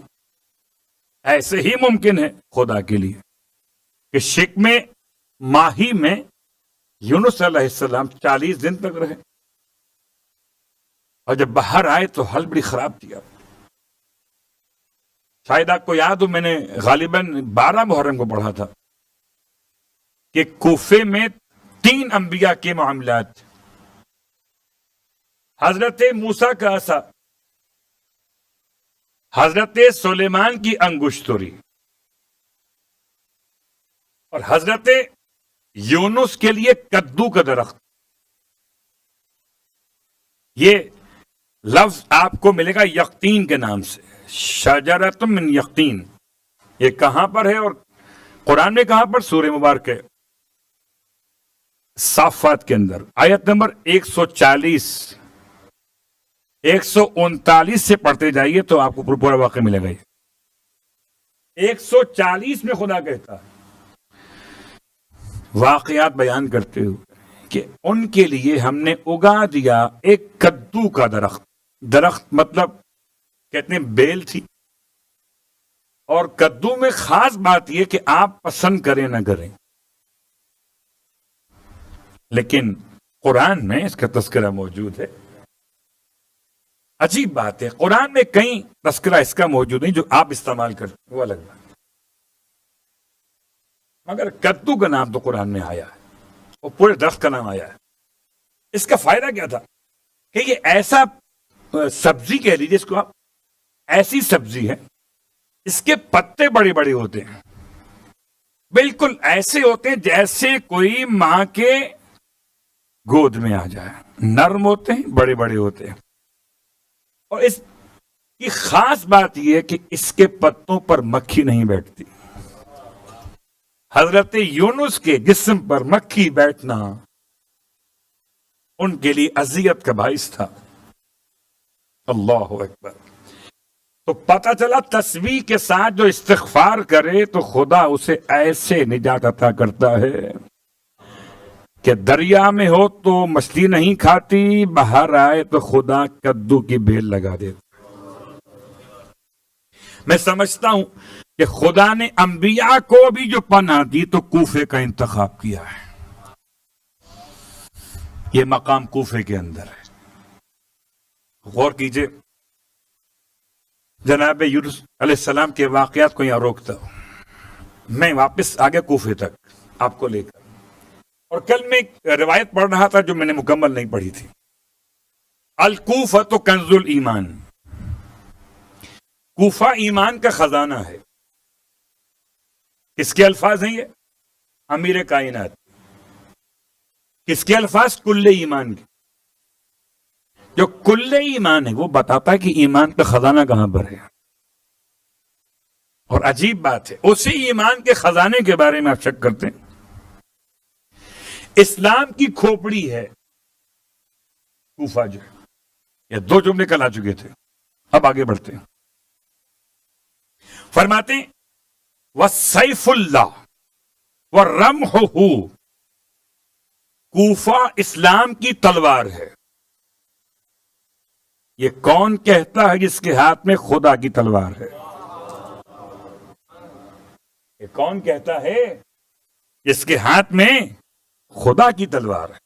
ایسے ہی ممکن ہے خدا کے لیے کہ شکم ماہی میں یونس علیہ السلام 40 دن تک رہے اور جب باہر آئے تو حال بڑی خراب تھی. شاید آپ کو یاد ہو، میں نے غالباً 12 محرم کو پڑھا تھا کہ کوفے میں 3 انبیاء کے معاملات تھے. حضرت موسیٰ کا عصا، حضرت سلیمان کی انگشتری اور حضرت یونس کے لیے کدو کا درخت، یہ لفظ آپ کو ملے گا یقطین کے نام سے، شجرۃ من یقطین. یہ کہاں پر ہے اور قرآن میں کہاں پر؟ سورہ مبارک صافات کے اندر آیت نمبر 140 139 سے پڑھتے جائیے تو آپ کو پورا واقعہ ملے گا. 140 میں خدا کہتا ہے واقعات بیان کرتے ہوئے کہ ان کے لیے ہم نے اگا دیا ایک کدو کا درخت. درخت مطلب کہتے ہیں بیل تھی. اور کدو میں خاص بات یہ کہ آپ پسند کریں نہ کریں، لیکن قرآن میں اس کا تذکرہ موجود ہے. عجیب بات ہے، قرآن میں کئی تذکرہ اس کا موجود نہیں جو آپ استعمال کرتے وہ الگ بات، مگر کدو کا نام تو قرآن میں آیا ہے اور پورے درخت کا نام آیا ہے. اس کا فائدہ کیا تھا کہ یہ ایسا سبزی کہہ لیجیے اس کو آپ، ایسی سبزی ہے اس کے پتے بڑے بڑے ہوتے ہیں، بالکل ایسے ہوتے ہیں جیسے کوئی ماں کے گود میں آ جائے. نرم ہوتے ہیں، بڑے بڑے ہوتے ہیں. اور اس کی خاص بات یہ ہے کہ اس کے پتوں پر مکھی نہیں بیٹھتی. حضرت یونس کے جسم پر مکھی بیٹھنا ان کے لیے اذیت کا باعث تھا. اللہ اکبر. تو پتہ چلا تسبیح کے ساتھ جو استغفار کرے تو خدا اسے ایسے نجات عطا کرتا ہے کہ دریا میں ہو تو مچھلی نہیں کھاتی، باہر آئے تو خدا کدو کی بیل لگا دیتا. میں سمجھتا ہوں کہ خدا نے انبیاء کو بھی جو پناہ دی تو کوفے کا انتخاب کیا ہے. یہ مقام کوفے کے اندر ہے. غور کیجئے، جناب یونس علیہ السلام کے واقعات کو یہاں روکتا ہوں، میں واپس آگے کوفے تک آپ کو لے کر. اور کل میں ایک روایت پڑھ رہا تھا جو میں نے مکمل نہیں پڑھی تھی. الکوفۃ کنز الایمان، کوفہ ایمان کا خزانہ ہے. کس کے الفاظ ہیں یہ؟ امیر کائنات. کس کے الفاظ؟ کل ایمان کے. جو کل ایمان ہے وہ بتاتا ہے کہ ایمان کا خزانہ کہاں پر ہے. اور عجیب بات ہے، اسی ایمان کے خزانے کے بارے میں آپ شک کرتے ہیں. اسلام کی کھوپڑی ہے کوفہ جو ہے. یہ دو جملے کل آ چکے تھے، اب آگے بڑھتے ہیں. فرماتے ہیں وَسَيْفُ اللَّهِ وَرَمْحُهُ، کوفہ اسلام کی تلوار ہے. یہ کون کہتا ہے جس کے ہاتھ میں خدا کی تلوار ہے؟ یہ کون کہتا ہے جس کے ہاتھ میں خدا کی تلوار ہے؟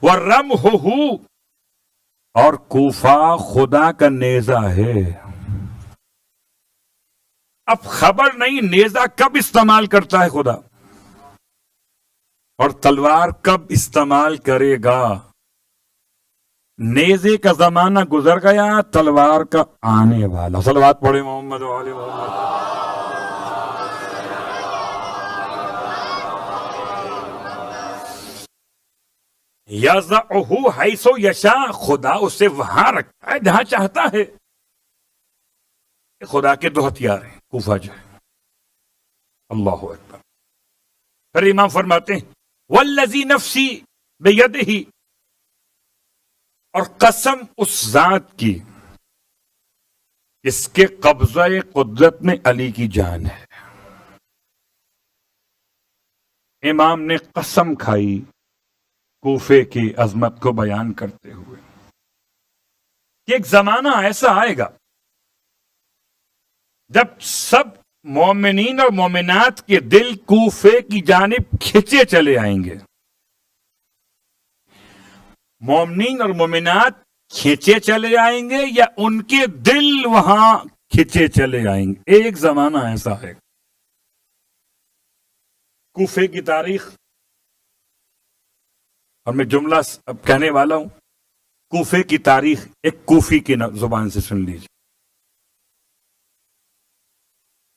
وَرَمْحُهُ، اور کوفہ خدا کا نیزہ ہے. اب خبر نہیں نیزہ کب استعمال کرتا ہے خدا اور تلوار کب استعمال کرے گا. نیزے کا زمانہ گزر گیا، تلوار کا آنے والا. صلوات پڑھے محمد و آل محمد. یضعہ حیث یشاء، خدا اسے وہاں رکھتا ہے جہاں چاہتا ہے. خدا کے دو ہتھیار ہیں کوفہ جو ہے. اللہ اکبر. پھر امام فرماتے ہیں والذی نفسی بیدہ، اور قسم اس ذات کی اس کے قبضہ قدرت میں علی کی جان ہے. امام نے قسم کھائی کوفے کی عظمت کو بیان کرتے ہوئے کہ ایک زمانہ ایسا آئے گا جب سب مومنین اور مومنات کے دل کوفے کی جانب کھچے چلے آئیں گے. مومنین اور مومنات کھچے چلے آئیں گے یا ان کے دل وہاں کھچے چلے آئیں گے؟ ایک زمانہ ایسا ہے. کوفے کی تاریخ، اور میں جملہ اب کہنے والا ہوں، کوفے کی تاریخ ایک کوفی کی زبان سے سن لیجیے.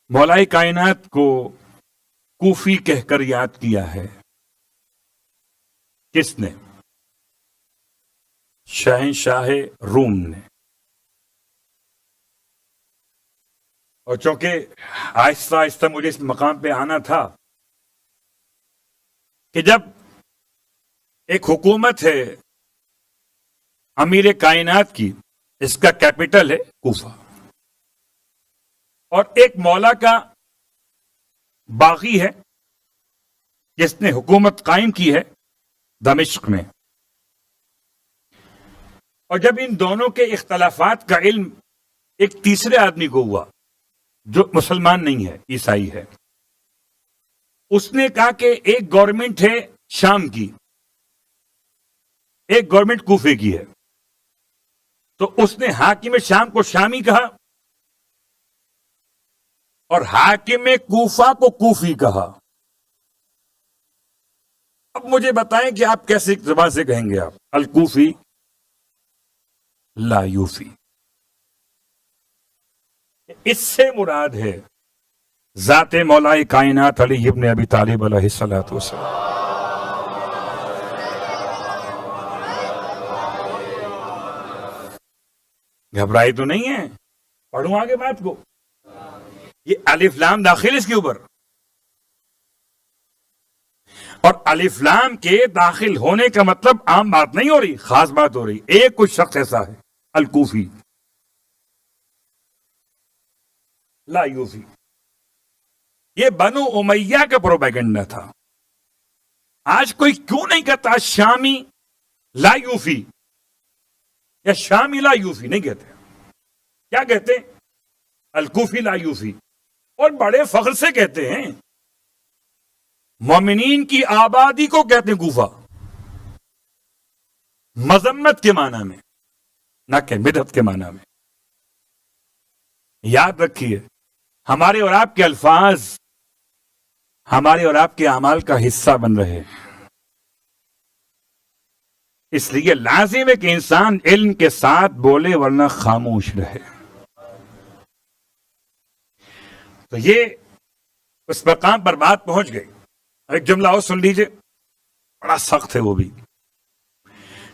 مولا کائنات کو کوفی کہہ کر یاد کیا ہے. کس نے؟ شہنشاہ روم نے. اور چونکہ آہستہ آہستہ مجھے اس مقام پہ آنا تھا کہ جب ایک حکومت ہے امیر کائنات کی، اس کا کیپٹل ہے کوفہ، اور ایک مولا کا باغی ہے جس نے حکومت قائم کی ہے دمشق میں. اور جب ان دونوں کے اختلافات کا علم ایک تیسرے آدمی کو ہوا جو مسلمان نہیں ہے، عیسائی ہے، اس نے کہا کہ ایک گورنمنٹ ہے شام کی، ایک گورنمنٹ کوفے کی ہے. تو اس نے حاکم شام کو شامی کہا اور حاکم کوفہ کو کوفی کہا. اب مجھے بتائیں کہ آپ کیسے زبان سے کہیں گے آپ الکوفی لا یوفی؟ اس سے مراد ہے ذات مولا کائنات علی ابن ابی طالب علیہ الصلوۃ والسلام. گھبرائی تو نہیں ہے؟ پڑھوں آگے بات کو. یہ الف لام داخل اس کے اوپر، اور الف لام کے داخل ہونے کا مطلب عام بات نہیں ہو رہی، خاص بات ہو رہی. ایک کوئی شخص ایسا ہے الکوفی لا یوفی. یہ بنو امیہ کا پروپیگنڈا تھا. آج کوئی کیوں نہیں کہتا شامی لا یوفی یا شامی لا یوفی؟ نہیں کہتے. کیا کہتے؟ الکوفی لا یوفی. اور بڑے فخر سے کہتے ہیں. مومنین کی آبادی کو کہتے ہیں کوفہ، مذمت کے معنی میں، نہ کہ بدعت کے معنی میں. یاد رکھیے، ہمارے اور آپ کے الفاظ ہمارے اور آپ کے اعمال کا حصہ بن رہے ہیں. اس لیے لازم ہے کہ انسان علم کے ساتھ بولے ورنہ خاموش رہے. تو یہ اس مقام پر بات پہنچ گئی. ایک جملہ اور سن لیجئے، بڑا سخت ہے وہ بھی.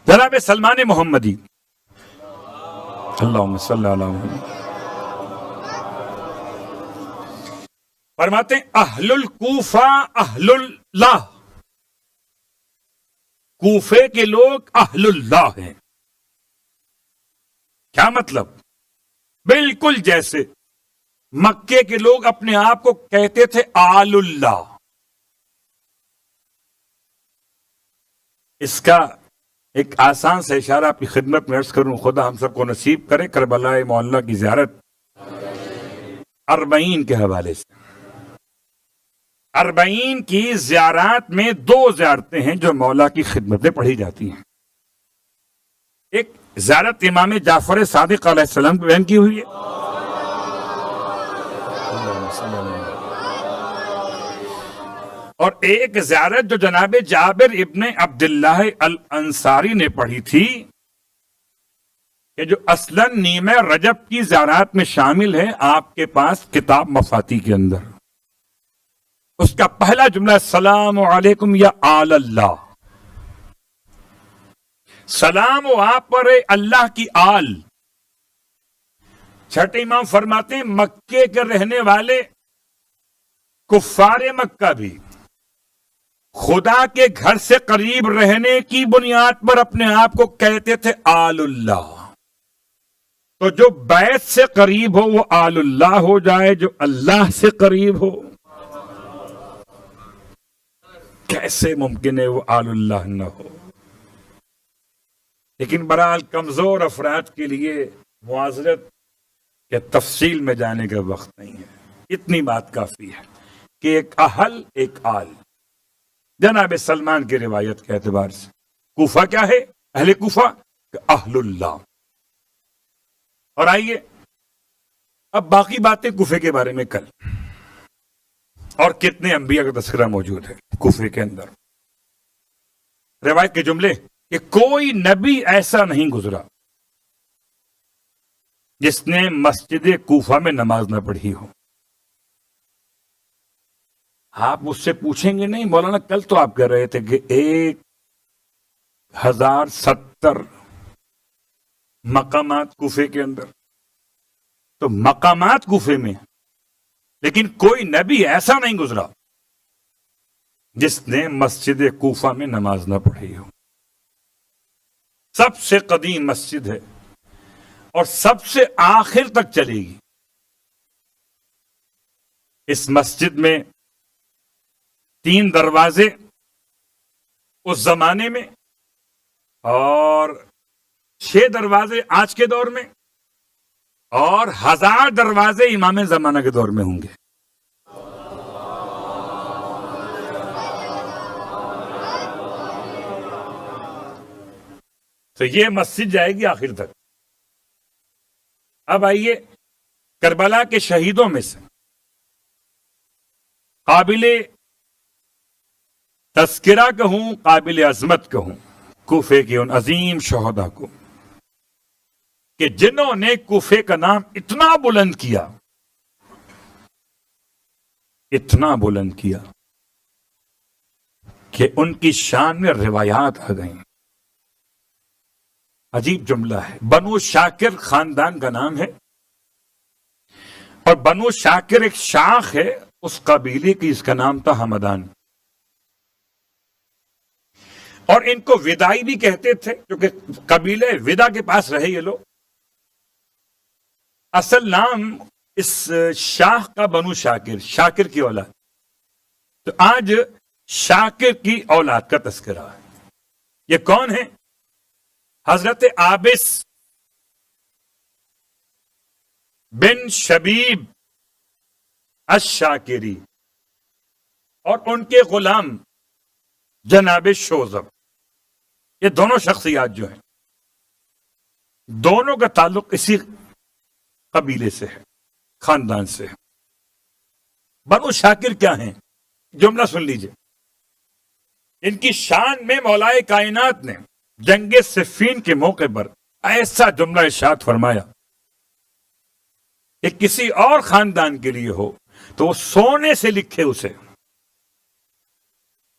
جناب سلمان محمدی اللہم صلی علی محمد فرماتے ہیں اہل الکوفہ اہل اللہ. کوفے کے لوگ اہل اللہ ہیں. کیا مطلب؟ بالکل جیسے مکے کے لوگ اپنے آپ کو کہتے تھے آل اللہ. اس کا ایک آسان سے اشارہ آپ کی خدمت میں عرض کروں. خدا ہم سب کو نصیب کرے کربلا معلیٰ کی زیارت 40 کے حوالے سے. 40 کی زیارات میں 2 زیارتیں ہیں جو مولا کی خدمت میں پڑھی جاتی ہیں. ایک زیارت امام جعفر صادق علیہ السلام کو بیان کی ہوئی ہے، اور ایک زیارت جو جناب جابر ابن عبداللہ الانصاری نے پڑھی تھی، کہ جو اصلاً نیمہ رجب کی زیارات میں شامل ہے. آپ کے پاس کتاب مفاتی کے اندر اس کا پہلا جملہ السلام علیکم یا آل اللہ. سلام و آپ پر اللہ کی آل. چھٹے امام فرماتے ہیں مکے کے رہنے والے کفار مکہ بھی خدا کے گھر سے قریب رہنے کی بنیاد پر اپنے آپ کو کہتے تھے آل اللہ. تو جو بیت سے قریب ہو وہ آل اللہ ہو جائے، جو اللہ سے قریب ہو کیسے ممکن ہے وہ آل اللہ نہ ہو؟ لیکن برحال کمزور افراد کے لیے معذرت کے تفصیل میں جانے کا وقت نہیں ہے. اتنی بات کافی ہے کہ ایک اہل ایک آل. جناب سلمان کی روایت کے اعتبار سے کوفہ کیا ہے؟ اہل کوفہ اہل اللہ. اور آئیے اب باقی باتیں کوفے کے بارے میں کل، اور کتنے انبیاء کا تذکرہ موجود ہے کوفے کے اندر. روایت کے جملے کہ کوئی نبی ایسا نہیں گزرا جس نے مسجد کوفہ میں نماز نہ پڑھی ہو. آپ مجھ سے پوچھیں گے نہیں مولانا کل تو آپ کہہ رہے تھے کہ 1070 مقامات کوفے کے اندر، تو مقامات کوفے میں، لیکن کوئی نبی ایسا نہیں گزرا جس نے مسجد کوفہ میں نماز نہ پڑھی ہو۔ سب سے قدیم مسجد ہے اور سب سے آخر تک چلے گی۔ اس مسجد میں 3 دروازے اس زمانے میں اور 6 دروازے آج کے دور میں اور 1000 دروازے امام زمانہ کے دور میں ہوں گے۔ تو یہ مسجد جائے گی آخر تک۔ اب آئیے کربلا کے شہیدوں میں سے قابل تذکرہ کہوں، قابل عظمت کہوں، کوفے کے ان عظیم شہداء کو کہ جنہوں نے کوفے کا نام اتنا بلند کیا، اتنا بلند کیا کہ ان کی شان میں روایات آ گئیں۔ عجیب جملہ ہے، بنو شاکر خاندان کا نام ہے اور بنو شاکر ایک شاخ ہے اس قبیلے کی، اس کا نام تھا ہمدان، اور ان کو ودائی بھی کہتے تھے کیونکہ قبیلے ودا کے پاس رہے یہ لوگ۔ اصل نام اس شاخ کا بنو شاکر، شاکر کی اولاد، تو آج شاکر کی اولاد کا تذکرہ ہے۔ یہ کون ہے؟ حضرت عابس بن شبیب الشاکری اور ان کے غلام جناب شوذب، یہ دونوں شخصیات جو ہیں دونوں کا تعلق اسی قبیلے سے ہے، خاندان سے ہے۔ بنو شاکر کیا ہیں؟ جملہ سن لیجئے۔ ان کی شان میں مولائے کائنات نے جنگ صفین کے موقع پر ایسا جملہ ارشاد فرمایا کہ کسی اور خاندان کے لیے ہو تو وہ سونے سے لکھے اسے۔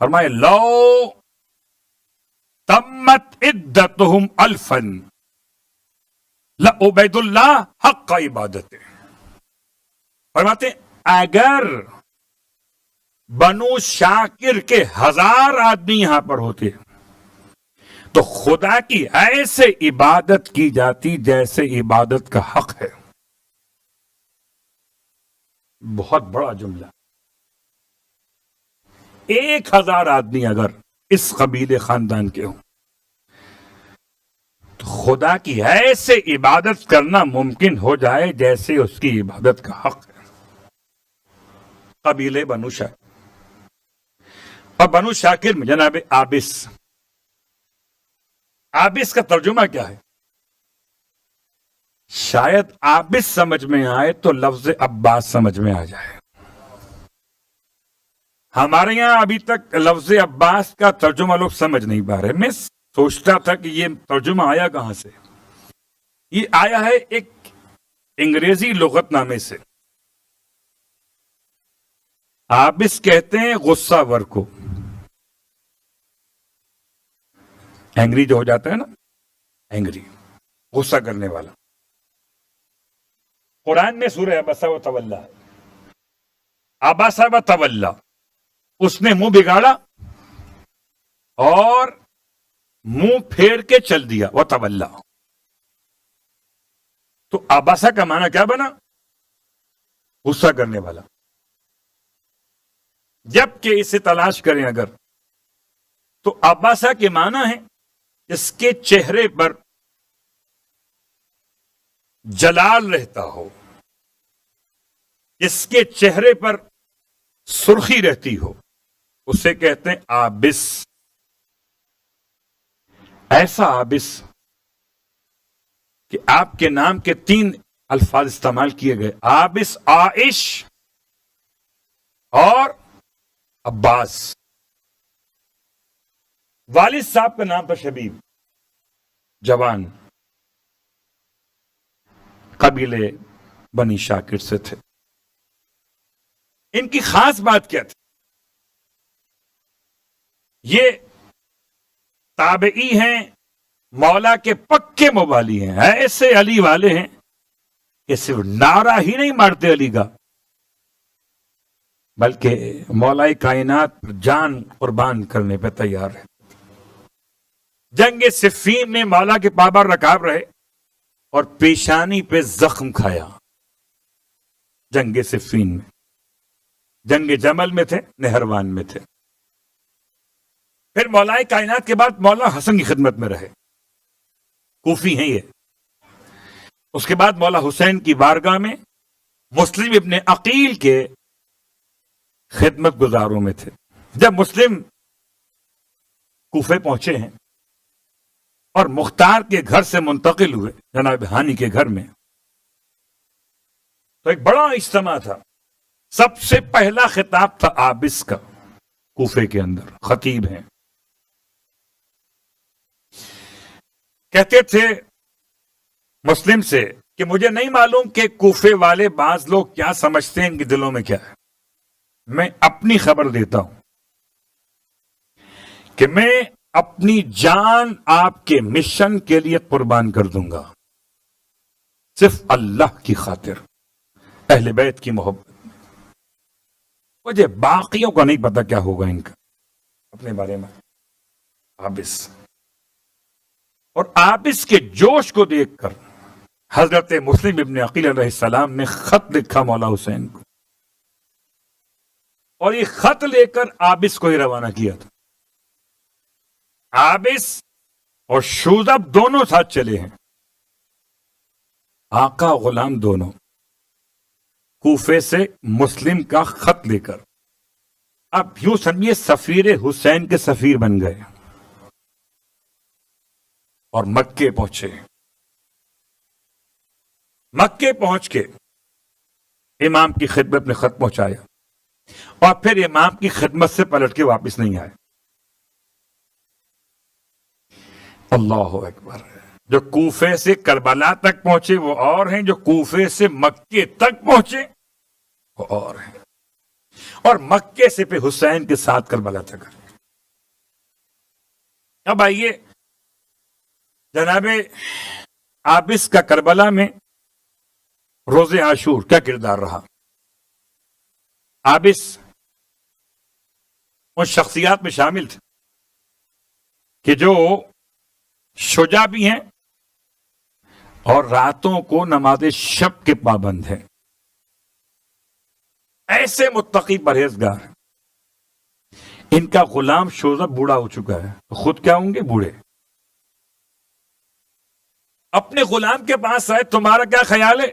فرمائے لو تمت عدتہم الفا لعبید اللہ حق عبادت، فرماتے اگر بنو شاکر کے 1000 آدمی یہاں پر ہوتے تو خدا کی ایسے عبادت کی جاتی جیسے عبادت کا حق ہے۔ بہت بڑا جملہ۔ 1000 آدمی اگر اس قبیلے خاندان کے ہوں تو خدا کی ایسے عبادت کرنا ممکن ہو جائے جیسے اس کی عبادت کا حق ہے۔ قبیلے بنو شاکر، اور بنو شاکر میں جناب عابس، عابس کا ترجمہ کیا ہے؟ شاید عابس سمجھ میں آئے تو لفظ عباس سمجھ میں آ جائے۔ ہمارے یہاں ابھی تک لفظ عباس کا ترجمہ لوگ سمجھ نہیں پا رہے۔ میں سوچتا تھا کہ یہ ترجمہ آیا کہاں سے؟ یہ آیا ہے ایک انگریزی لغت نامے سے۔ عابس کہتے ہیں غصہ ور کو، اینگری جو ہو جاتا ہے نا، اینگری، غصہ کرنے والا۔ قرآن میں سورہ عبسہ و تولا، عبسہ و تولا، اس نے منہ بگاڑا اور منہ پھیر کے چل دیا، وہ تولا۔ تو عبسہ کا معنی کیا بنا؟ غصہ کرنے والا۔ جبکہ اسے تلاش کریں اگر تو عبسہ کے معنی ہے اس کے چہرے پر جلال رہتا ہو، اس کے چہرے پر سرخی رہتی ہو، اسے کہتے ہیں عابس۔ ایسا عابس کہ آپ کے نام کے 3 الفاظ استعمال کیے گئے، عابس، عائش اور عباس۔ والد صاحب کا نام تھا شبیب، جوان، قبیلے بنی شاکر سے تھے۔ ان کی خاص بات کیا تھی؟ یہ تابعی ہیں، مولا کے پکے موالی ہیں، ایسے علی والے ہیں کہ صرف نعرہ ہی نہیں مارتے علی کا، بلکہ مولا کائنات پر جان قربان کرنے پہ تیار ہے۔ جنگ صفین میں مولا کے پابر رکاب رہے اور پیشانی پہ زخم کھایا۔ جنگ صفین میں، جنگ جمل میں تھے، نہروان میں تھے۔ پھر مولا کائنات کے بعد مولا حسن کی خدمت میں رہے، کوفی ہیں یہ۔ اس کے بعد مولا حسین کی بارگاہ میں مسلم ابن عقیل کے خدمت گزاروں میں تھے۔ جب مسلم کوفے پہنچے ہیں اور مختار کے گھر سے منتقل ہوئے جناب ہانی کے گھر میں، تو ایک بڑا اجتماع تھا۔ سب سے پہلا خطاب تھا عابس کا، کوفے کے اندر خطیب ہیں۔ کہتے تھے مسلم سے کہ مجھے نہیں معلوم کہ کوفے والے بعض لوگ کیا سمجھتے ہیں، ان کے دلوں میں کیا ہے، میں اپنی خبر دیتا ہوں کہ میں اپنی جان آپ کے مشن کے لیے قربان کر دوں گا، صرف اللہ کی خاطر، اہل بیت کی محبت۔ مجھے باقیوں کا نہیں پتا کیا ہوگا ان کا اپنے بارے میں۔ عابس، اور عابس کے جوش کو دیکھ کر حضرت مسلم ابن عقیل علیہ السلام نے خط لکھا مولا حسین کو، اور یہ خط لے کر عابس کو ہی روانہ کیا تھا۔ عابس اور شوذب دونوں ساتھ چلے ہیں، آقا غلام دونوں، کوفے سے مسلم کا خط لے کر۔ اب یوں سمجھیے سفیر حسین کے سفیر بن گئے اور مکے پہنچے۔ مکے پہنچ کے امام کی خدمت میں خط پہنچایا، اور پھر امام کی خدمت سے پلٹ کے واپس نہیں آئے۔ اللہ اکبر۔ جو کوفے سے کربلا تک پہنچے وہ اور ہیں، جو کوفے سے مکے تک پہنچے وہ اور ہیں، اور مکے سے پھر حسین کے ساتھ کربلا تک۔ اب آئیے جناب عابس کا کربلا میں روز عاشور کیا کردار رہا۔ عابس ان شخصیات میں شامل تھے کہ جو شجاع بھی ہیں اور راتوں کو نماز شب کے پابند ہیں، ایسے متقی پرہیزگار۔ ان کا غلام شوذب بوڑھا ہو چکا ہے، خود کیا ہوں گے؟ بوڑھے۔ اپنے غلام کے پاس آئے، تمہارا کیا خیال ہے؟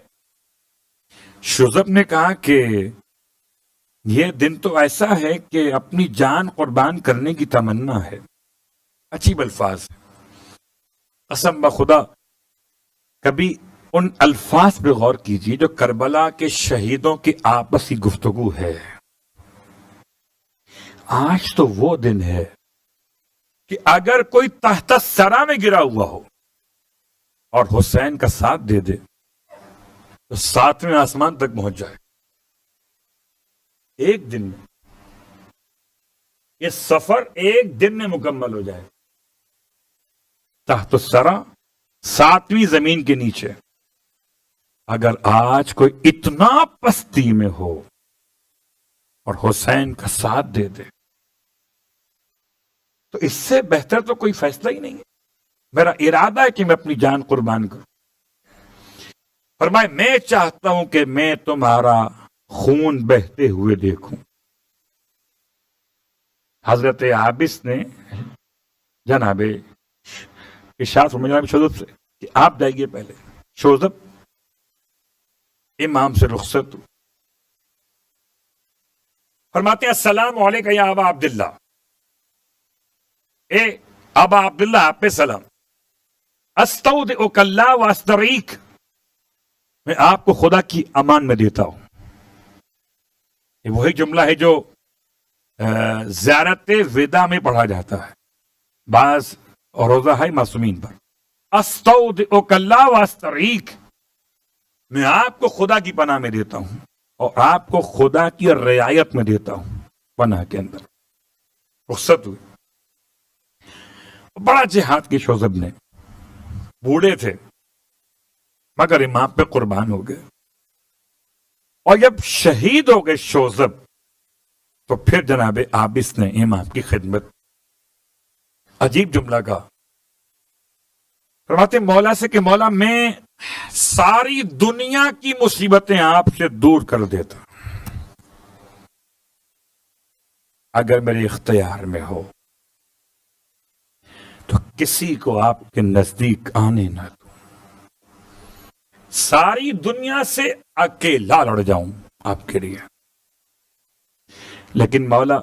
شوذب نے کہا کہ یہ دن تو ایسا ہے کہ اپنی جان قربان کرنے کی تمنا ہے۔ عجیب الفاظ، قسم بخدا کبھی ان الفاظ پہ غور کیجیے جو کربلا کے شہیدوں کی آپسی گفتگو ہے۔ آج تو وہ دن ہے کہ اگر کوئی تحت سرا میں گرا ہوا ہو اور حسین کا ساتھ دے دے تو 7ویں آسمان تک پہنچ جائے۔ ایک دن میں یہ سفر ایک دن میں مکمل ہو جائے۔ تحت الثری 7ویں زمین کے نیچے اگر آج کوئی اتنا پستی میں ہو اور حسین کا ساتھ دے دے تو اس سے بہتر تو کوئی فیصلہ ہی نہیں ہے۔ میرا ارادہ ہے کہ میں اپنی جان قربان کروں۔ فرمائے میں چاہتا ہوں کہ میں تمہارا خون بہتے ہوئے دیکھوں۔ حضرت عابس نے جناب ارشاد فرمایا جناب شوذب سے کہ آپ جائیے پہلے۔ شوذب امام سے رخصت۔ فرماتے ہیں السلام علیکم یا ابا عبداللہ، اے ابا عبداللہ آپ پہ سلام۔ استودعک اللہ واستریک، میں آپ کو خدا کی امان میں دیتا ہوں۔ یہ وہی جملہ ہے جو زیارت وداع میں پڑھا جاتا ہے بعض روزہ ہے معصومین پر۔ استودعک اللہ واستریک، میں آپ کو خدا کی پناہ میں دیتا ہوں اور آپ کو خدا کی رعایت میں دیتا ہوں، پناہ کے اندر۔ رخصت ہوئی۔ بڑا جہاد کی شوذب نے، بوڑھے تھے مگر امام پہ قربان ہو گئے، اور جب شہید ہو گئے شوذب تو پھر جناب عابس نے امام کی خدمت، عجیب جملہ کہا، فرماتے مولا سے کہ مولا میں ساری دنیا کی مصیبتیں آپ سے دور کر دیتا اگر میرے اختیار میں ہو، تو کسی کو آپ کے نزدیک آنے نہ دوں، ساری دنیا سے اکیلا لڑ جاؤں آپ کے لیے، لیکن مولا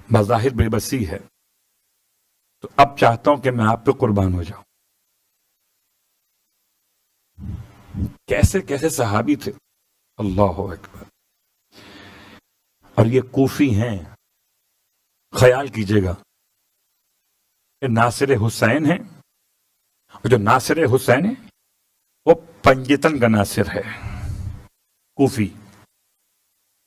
بظاہر بے بسی ہے، تو اب چاہتا ہوں کہ میں آپ پہ قربان ہو جاؤں۔ کیسے کیسے صحابی تھے، اللہ اکبر! اور یہ کوفی ہیں، خیال کیجئے گا، یہ ناصر حسین ہیں، اور جو ناصر حسین ہے وہ پنجتن کا ناصر ہے، کوفی،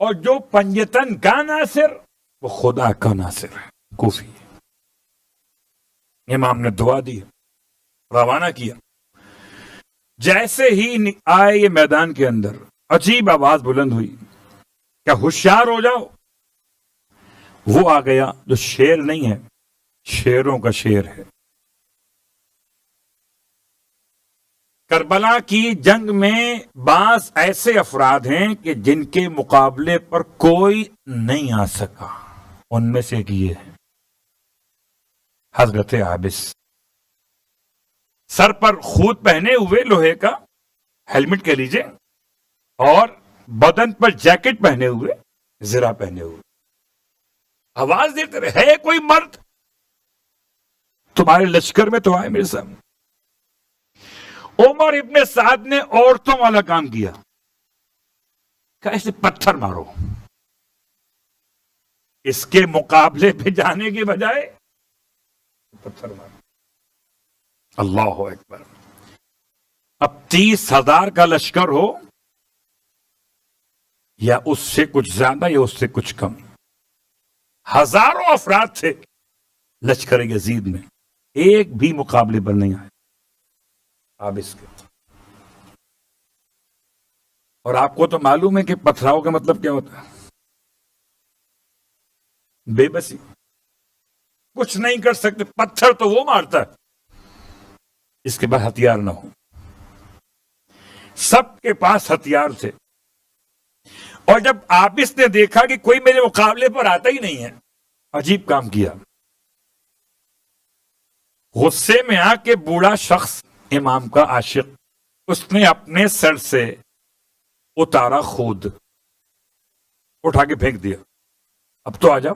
اور جو پنجتن کا ناصر وہ خدا کا ناصر ہے، کوفی۔ امام نے دعا دی، روانہ کیا، جیسے ہی آئے یہ میدان کے اندر عجیب آواز بلند ہوئی، کیا ہوشیار ہو جاؤ، وہ آ گیا جو شیر نہیں ہے، شیروں کا شیر ہے۔ کربلا کی جنگ میں بعض ایسے افراد ہیں کہ جن کے مقابلے پر کوئی نہیں آ سکا، ان میں سے ایک یہ ہے حضرت عابس، سر پر خود پہنے ہوئے لوہے کا ہیلمٹ کہہ لیجئے، اور بدن پر جیکٹ پہنے ہوئے، زرہ پہنے ہوئے، آواز دیتے رہے، ہے کوئی مرد تمہارے لشکر میں تو آئے میرے سامنے۔ عمر ابن سعد نے عورتوں والا کام کیا، کہ ایسے پتھر مارو، اس کے مقابلے پہ جانے کے بجائے پتھر مارو۔ اللہ اکبر! اب 30,000 کا لشکر ہو یا اس سے کچھ زیادہ یا اس سے کچھ کم، ہزاروں افراد تھے لشکر یزید میں، ایک بھی مقابلے پر نہیں آئے عابس کے۔ اور آپ کو تو معلوم ہے کہ پتھراؤ کا مطلب کیا ہوتا ہے، بے بسی، کچھ نہیں کر سکتے، پتھر تو وہ مارتا ہے اس کے بعد ہتھیار نہ ہو، سب کے پاس ہتھیار تھے۔ اور جب عابس نے دیکھا کہ کوئی میرے مقابلے پر آتا ہی نہیں ہے، عجیب کام کیا، غصے میں آ کے بوڑھا شخص امام کا عاشق، اس نے اپنے سر سے اتارا خود، اٹھا کے پھینک دیا، اب تو آ جاؤ۔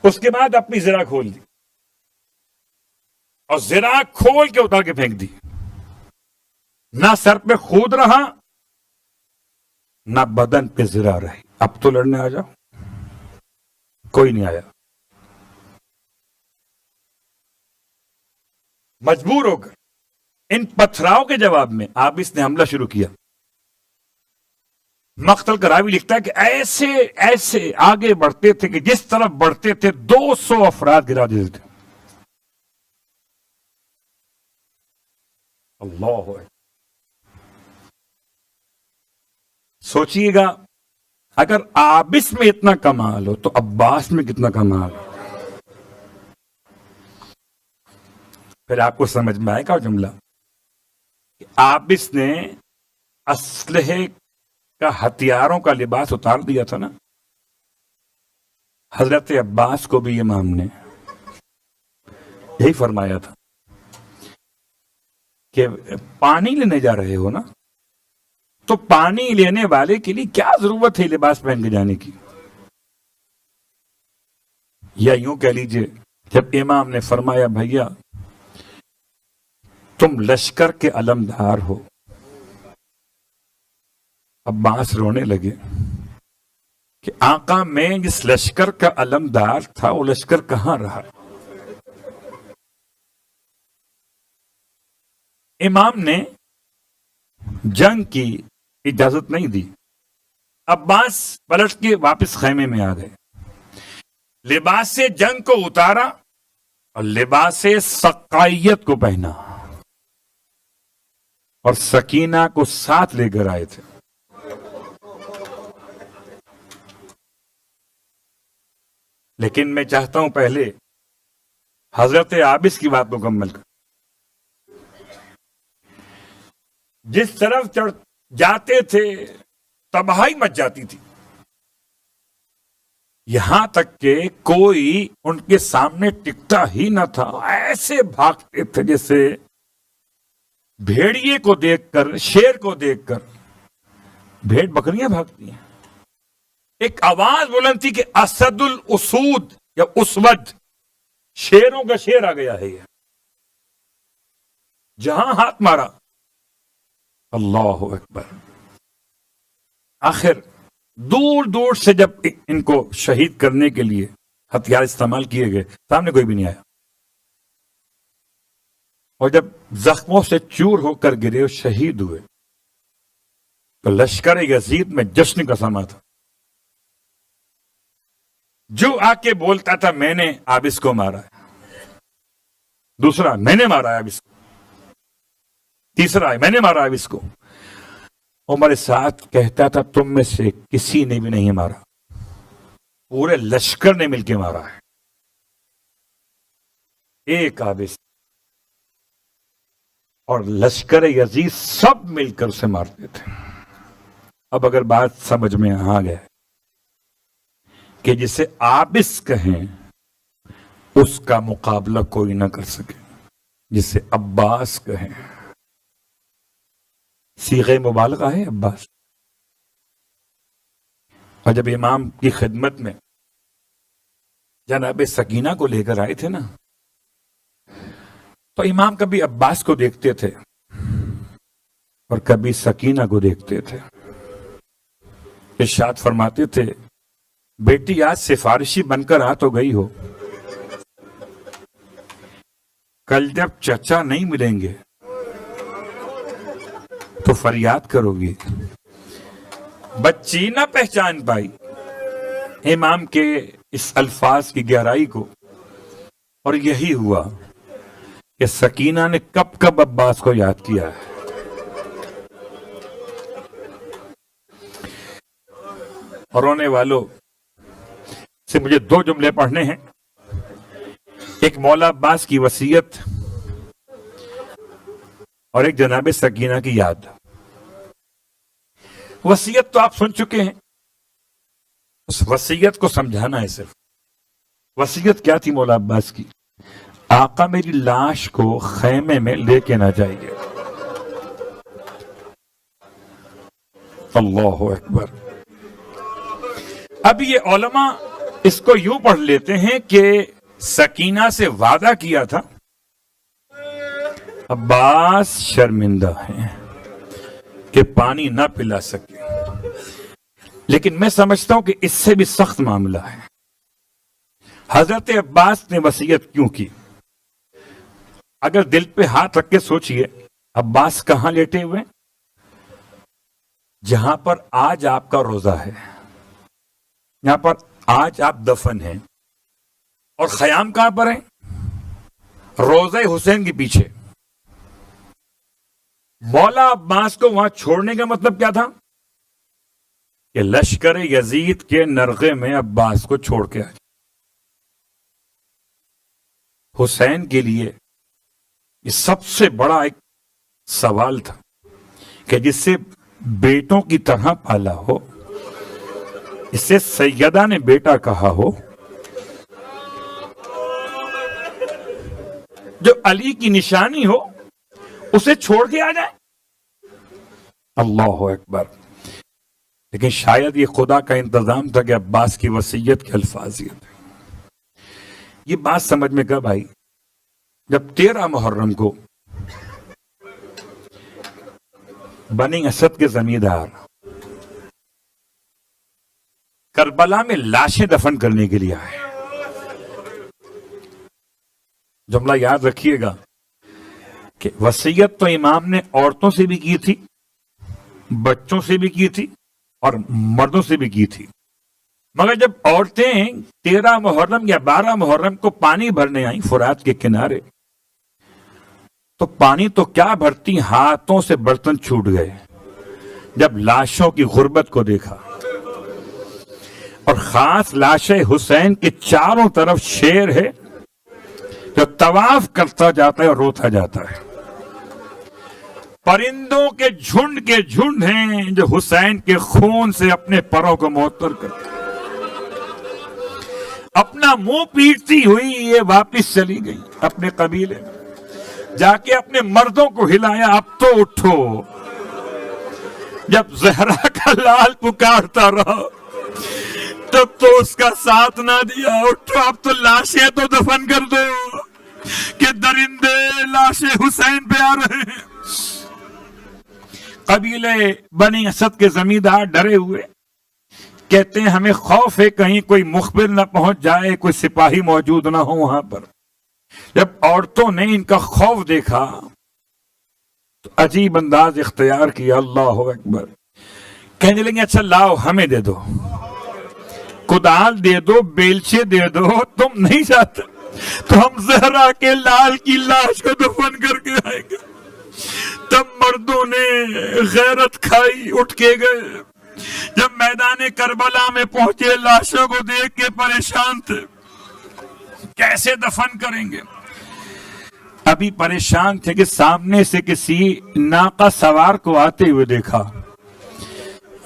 اس کے بعد اپنی زرہ کھول دی اور زرہ کھول کے اتار کے پھینک دی، نہ سر پہ خود رہا نہ بدن پہ زرہ رہی، اب تو لڑنے آ جاؤ، کوئی نہیں آیا، مجبور ہو کر ان پتھراؤں کے جواب میں عابس نے حملہ شروع کیا۔ مقتل کراوی لکھتا ہے کہ ایسے ایسے آگے بڑھتے تھے کہ جس طرف بڑھتے تھے 200 افراد گرا دیتے تھے۔ اللہ ہے، سوچئے گا اگر عابس میں اتنا کمال ہو تو عباس میں کتنا کمال ہو۔ پھر آپ کو سمجھ میں آئے گا جملہ کہ عابس نے اسلحے کا، ہتھیاروں کا لباس اتار دیا تھا نا، حضرت عباس کو بھی امام نے یہی فرمایا تھا کہ پانی لینے جا رہے ہو نا، تو پانی لینے والے کے لیے کیا ضرورت ہے لباس پہن کے جانے کی، یا یوں کہہ لیجئے جب امام نے فرمایا بھیا تم لشکر کے علمدار ہو، عباس رونے لگے کہ آقا میں جس لشکر کا علمدار تھا وہ لشکر کہاں رہا۔ امام نے جنگ کی اجازت نہیں دی، عباس پلٹ کے واپس خیمے میں آ گئے، لباس جنگ کو اتارا اور لباس سقائیت کو پہنا اور سکینہ کو ساتھ لے کر آئے تھے. لیکن میں چاہتا ہوں پہلے حضرت عابس کی بات مکمل کر. جس طرف جاتے تھے تباہی مچ جاتی تھی، یہاں تک کہ کوئی ان کے سامنے ٹکتا ہی نہ تھا. ایسے بھاگتے تھے جیسے بھیڑیے کو دیکھ کر، شیر کو دیکھ کر بھیڑ بکریاں بھاگتی ہیں. ایک آواز بلند تھی کہ اسد الاسود یا اسود، شیروں کا شیر آ گیا ہے. یہ جہاں ہاتھ مارا اللہ اکبر. آخر دور دور سے جب ان کو شہید کرنے کے لیے ہتھیار استعمال کیے گئے، سامنے کوئی بھی نہیں آیا. اور جب زخموں سے چور ہو کر گرے اور شہید ہوئے تو لشکر یزید میں جشن کا سما تھا. جو آ کے بولتا تھا میں نے عابس کو مارا ہے، دوسرا میں نے مارا ہے عابس کو، تیسرا میں نے مارا عابس کو. عمر سعد کہتا تھا تم میں سے کسی نے بھی نہیں مارا، پورے لشکر نے مل کے مارا ہے. ایک عابس اور لشکر یزید سب مل کر اسے مارتے تھے. اب اگر بات سمجھ میں آ گئے کہ جسے عابس کہیں اس کا مقابلہ کوئی نہ کر سکے، جسے عباس کہیں، صیغہ مبالغہ ہے عباس. اور جب امام کی خدمت میں جناب سکینہ کو لے کر آئے تھے نا، تو امام کبھی عباس کو دیکھتے تھے اور کبھی سکینہ کو دیکھتے تھے. ارشاد فرماتے تھے بیٹی آج سفارشی بن کر آ تو گئی ہو، کل جب چچا نہیں ملیں گے تو فریاد کرو گی. بچی نہ پہچان پائی امام کے اس الفاظ کی گہرائی کو، اور یہی ہوا کہ سکینہ نے کب کب عباس کو یاد کیا ہے. اور رونے والوں سے مجھے دو جملے پڑھنے ہیں. ایک مولا عباس کی وصیت اور ایک جناب سکینہ کی یاد. وصیت تو آپ سن چکے ہیں، اس وصیت کو سمجھانا ہے. صرف وصیت کیا تھی مولا عباس کی؟ آقا میری لاش کو خیمے میں لے کے نہ جائیے. اللہ اکبر. اب یہ علماء اس کو یوں پڑھ لیتے ہیں کہ سکینہ سے وعدہ کیا تھا عباس شرمندہ ہیں کہ پانی نہ پلا سکے. لیکن میں سمجھتا ہوں کہ اس سے بھی سخت معاملہ ہے. حضرت عباس نے وصیت کیوں کی؟ اگر دل پہ ہاتھ رکھ کے سوچئے، عباس کہاں لیٹے ہوئے؟ جہاں پر آج آپ کا روزہ ہے، یہاں پر آج آپ دفن ہیں. اور خیام کہاں پر ہیں؟ روضہ حسین کے پیچھے. مولا عباس کو وہاں چھوڑنے کا مطلب کیا تھا؟ کہ لشکر یزید کے نرغے میں عباس کو چھوڑ کے آئے. حسین کے لیے یہ سب سے بڑا ایک سوال تھا کہ جس سے بیٹوں کی طرح پالا ہو، اس سے سیدہ نے بیٹا کہا ہو، جو علی کی نشانی ہو، اسے چھوڑ کے آ جائے. اللہ اکبر. لیکن شاید یہ خدا کا انتظام تھا کہ عباس کی وصیت کے الفاظ یہ تھے. یہ بات سمجھ میں کب آئی؟ جب 13 محرم کو بنی اسد کے زمیندار کربلا میں لاشیں دفن کرنے کے لیے آئے. جملہ یاد رکھیے گا کہ وصیت تو امام نے عورتوں سے بھی کی تھی، بچوں سے بھی کی تھی، اور مردوں سے بھی کی تھی، مگر جب عورتیں 13 محرم یا 12 محرم کو پانی بھرنے آئیں فرات کے کنارے، تو پانی تو کیا بھرتی، ہاتھوں سے برتن چھوٹ گئے جب لاشوں کی غربت کو دیکھا، اور خاص لاش حسین کے چاروں طرف شیر ہے جو طواف کرتا جاتا ہے اور روتا جاتا ہے، پرندوں کے جھنڈ ہیں جو حسین کے خون سے اپنے پروں کو معطر کرتے، اپنا منہ پیٹتی ہوئی یہ واپس چلی گئی اپنے قبیلے میں، جا کے اپنے مردوں کو ہلایا، اب تو اٹھو۔ جب زہرا کا لال پکارتا رہا تب تو اس کا ساتھ نہ دیا، اٹھو اب تو لاشیں تو دفن کر دو کہ درندے لاشیں حسین پہ آ رہے ہیں۔ قبیلے بنی اسد کے زمیندار ڈرے ہوئے، کہتے ہیں ہمیں خوف ہے کہیں کوئی مخبر نہ پہنچ جائے، کوئی سپاہی موجود نہ ہو وہاں پر۔ جب عورتوں نے ان کا خوف دیکھا تو عجیب انداز اختیار کیا، اللہ اکبر، کہنے لگے اچھا لاؤ ہمیں دے دو، کدال دے دو، بیلچے دے دو، تم نہیں جاتے تو ہم زہرا کے لال کی لاش کو دفن کر کے آئیں گے۔ تب مردوں نے غیرت کھائی، اٹھ کے گئے، جب میدان کربلا میں پہنچے لاشوں کو دیکھ کے پریشان تھے، کیسے دفن کریں گے؟ ابھی پریشان تھے کہ سامنے سے کسی ناقہ سوار کو آتے ہوئے دیکھا،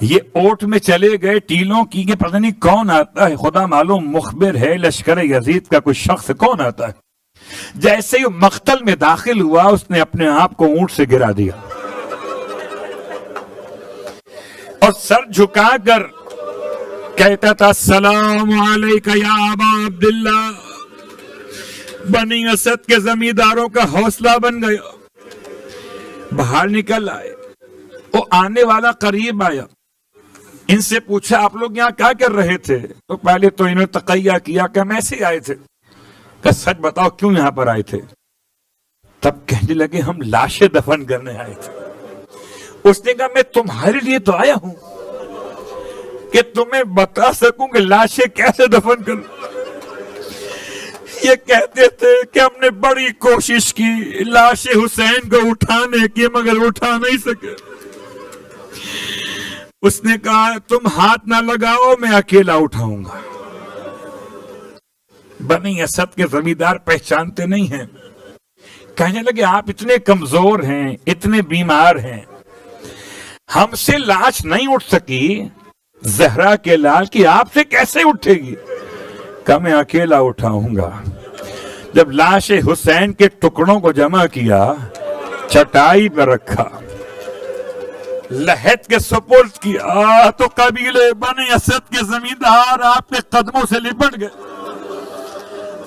یہ اوٹ میں چلے گئے ٹیلوں کی کہ پتہ نہیں کون آتا ہے، خدا معلوم مخبر ہے لشکر یزید کا کوئی شخص، کون آتا ہے۔ جیسے ہی مقتل میں داخل ہوا اس نے اپنے آپ کو اونٹ سے گرا دیا اور سر جھکا کر کہتا تھا السلام علیکہ یا ابا عبداللہ۔ بنی اسد کے زمینداروں کا حوصلہ بن گیا، باہر نکل آئے، وہ آنے والا قریب آیا، ان سے پوچھا آپ لوگ یہاں کیا کر رہے تھے؟ تو پہلے تو انہوں نے تقیہ کیا کہ ہم ایسے آئے تھے، کہ سچ بتاؤ کیوں یہاں پر آئے تھے؟ تب کہنے لگے ہم لاشیں دفن کرنے آئے تھے۔ اس نے کہا میں تمہارے لیے تو آیا ہوں کہ تمہیں بتا سکوں کہ لاشیں کیسے دفن کر۔ یہ کہتے تھے کہ ہم نے بڑی کوشش کی لاش حسین کو اٹھانے کی مگر اٹھا نہیں سکے۔ اس نے کہا تم ہاتھ نہ لگاؤ میں اکیلا اٹھاؤں گا۔ بنی اسد کے زمیندار پہچانتے نہیں ہیں، کہنے لگے آپ اتنے کمزور ہیں، اتنے بیمار ہیں، ہم سے لاش نہیں اٹھ سکی زہرا کے لال کی، آپ سے کیسے اٹھے گی؟ کہ میں اکیلا اٹھاؤں گا۔ جب لاش حسین کے ٹکڑوں کو جمع کیا، چٹائی پر رکھا، لحد کے سپرد کیا، تو قبیلے بنی اسد کے زمیندار آپ کے قدموں سے لپٹ گئے۔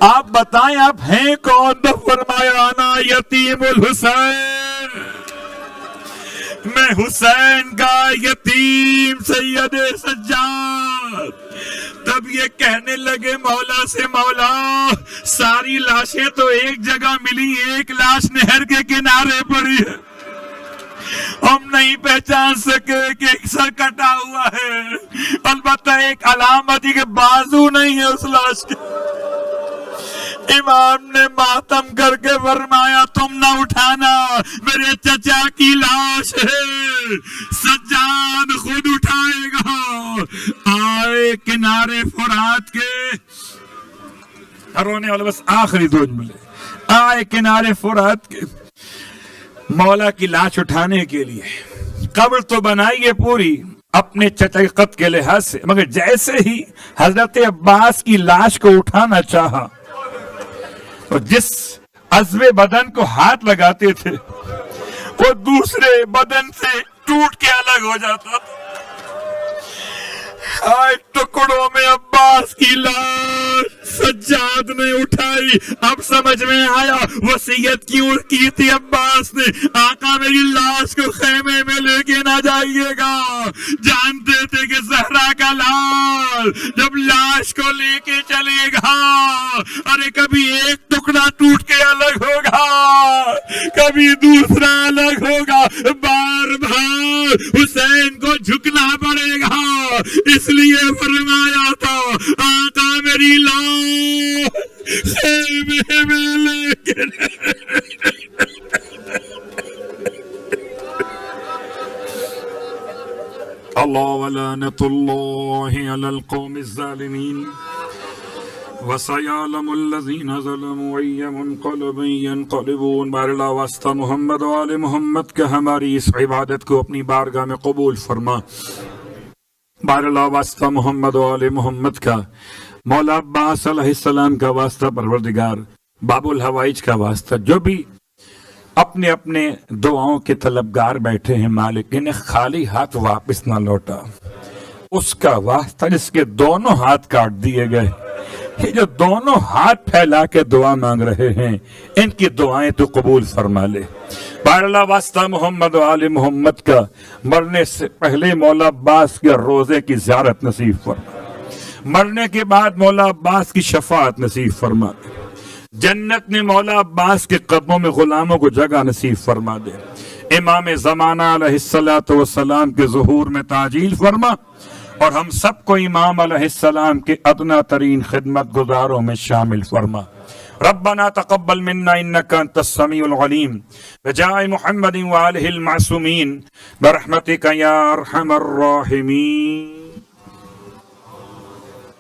آپ بتائیں آپ ہیں کون؟ تو فرمایا انا یتیم الحسین، میں حسین کا یتیم سید سجاد۔ تب یہ کہنے لگے مولا سے مولا ساری لاشیں تو ایک جگہ ملی، ایک لاش نہر کے کنارے پڑی ہے، ہم نہیں پہچان سکے کہ ایک سر کٹا ہوا ہے، البتہ ایک علامت کہ بازو نہیں ہے اس لاش کے۔ امام نے ماتم کر کے فرمایا تم نہ اٹھانا، میرے چچا کی لاش ہے، سجاد خود اٹھائے گا۔ آئے کنارے فرات کے، رونے والے بس آخری دو جملے، آئے کنارے فرات کے مولا کی لاش اٹھانے کے لیے۔ قبر تو بنائی ہے پوری اپنے چچا کے قد کے لحاظ سے، مگر جیسے ہی حضرت عباس کی لاش کو اٹھانا چاہا اور جس عضو بدن کو ہاتھ لگاتے تھے وہ دوسرے بدن سے ٹوٹ کے الگ ہو جاتا تھا۔ آئے ٹکڑوں میں عباس کی لاش سجاد نے اٹھائی۔ اب سمجھ میں آیا وصیت کیوں کی تھی عباس نے، آقا میری لاش کو خیمے میں لے کے نہ جائیے گا، جانتے تھے کہ زہرا کا لال جب لاش کو لے کے چلے گا، ارے کبھی ایک ٹکڑا ٹوٹ کے الگ ہوگا، کبھی دوسرا الگ ہوگا، بار بار حسین کو جھکنا پڑے گا، اس لیے فرمایا تھا لا خیمے میں لیکن اللہ ولعنۃ اللہ علی القوم الظالمین وَسَيَعْلَمُ الَّذِينَ ظَلَمُوا أَيَّ مُنْقَلَبٍ يَنْقَلِبُونَ۔ بار اللہ واسطہ محمد و آل محمد کا ہماری اس عبادت کو اپنی بارگاہ میں قبول فرما۔ بار اللہ واسطہ محمد و آل محمد کا، مولا عباس علیہ السلام کا واسطہ، پروردگار باب الحوائج کا واسطہ، جو بھی اپنے اپنے دعاؤں کے طلبگار بیٹھے ہیں مالک، انہیں خالی ہاتھ واپس نہ لوٹا، اس کا واسطہ جس کے دونوں ہاتھ کاٹ دیے گئے، یہ جو دونوں ہاتھ پھیلا کے دعا مانگ رہے ہیں، ان کی دعائیں تو قبول فرما لے۔ بار اللہ واسطہ محمد و آل محمد کا مرنے سے پہلے مولا عباس کے روزے کی زیارت نصیب فرما، مرنے کے بعد مولا عباس کی شفاعت نصیب فرما دے، جنت میں مولا عباس کے قدموں میں غلاموں کو جگہ نصیب فرما دے، امام زمانہ علیہ السلام کے ظہور میں تعجیل فرما، اور ہم سب کو امام علیہ السلام کے ادنا ترین خدمت گزاروں میں شامل فرما۔ ربنا تقبل منا انك انت السميع العليم بجاء محمد وآله المعصومين برحمتك يا ارحم الراحمين۔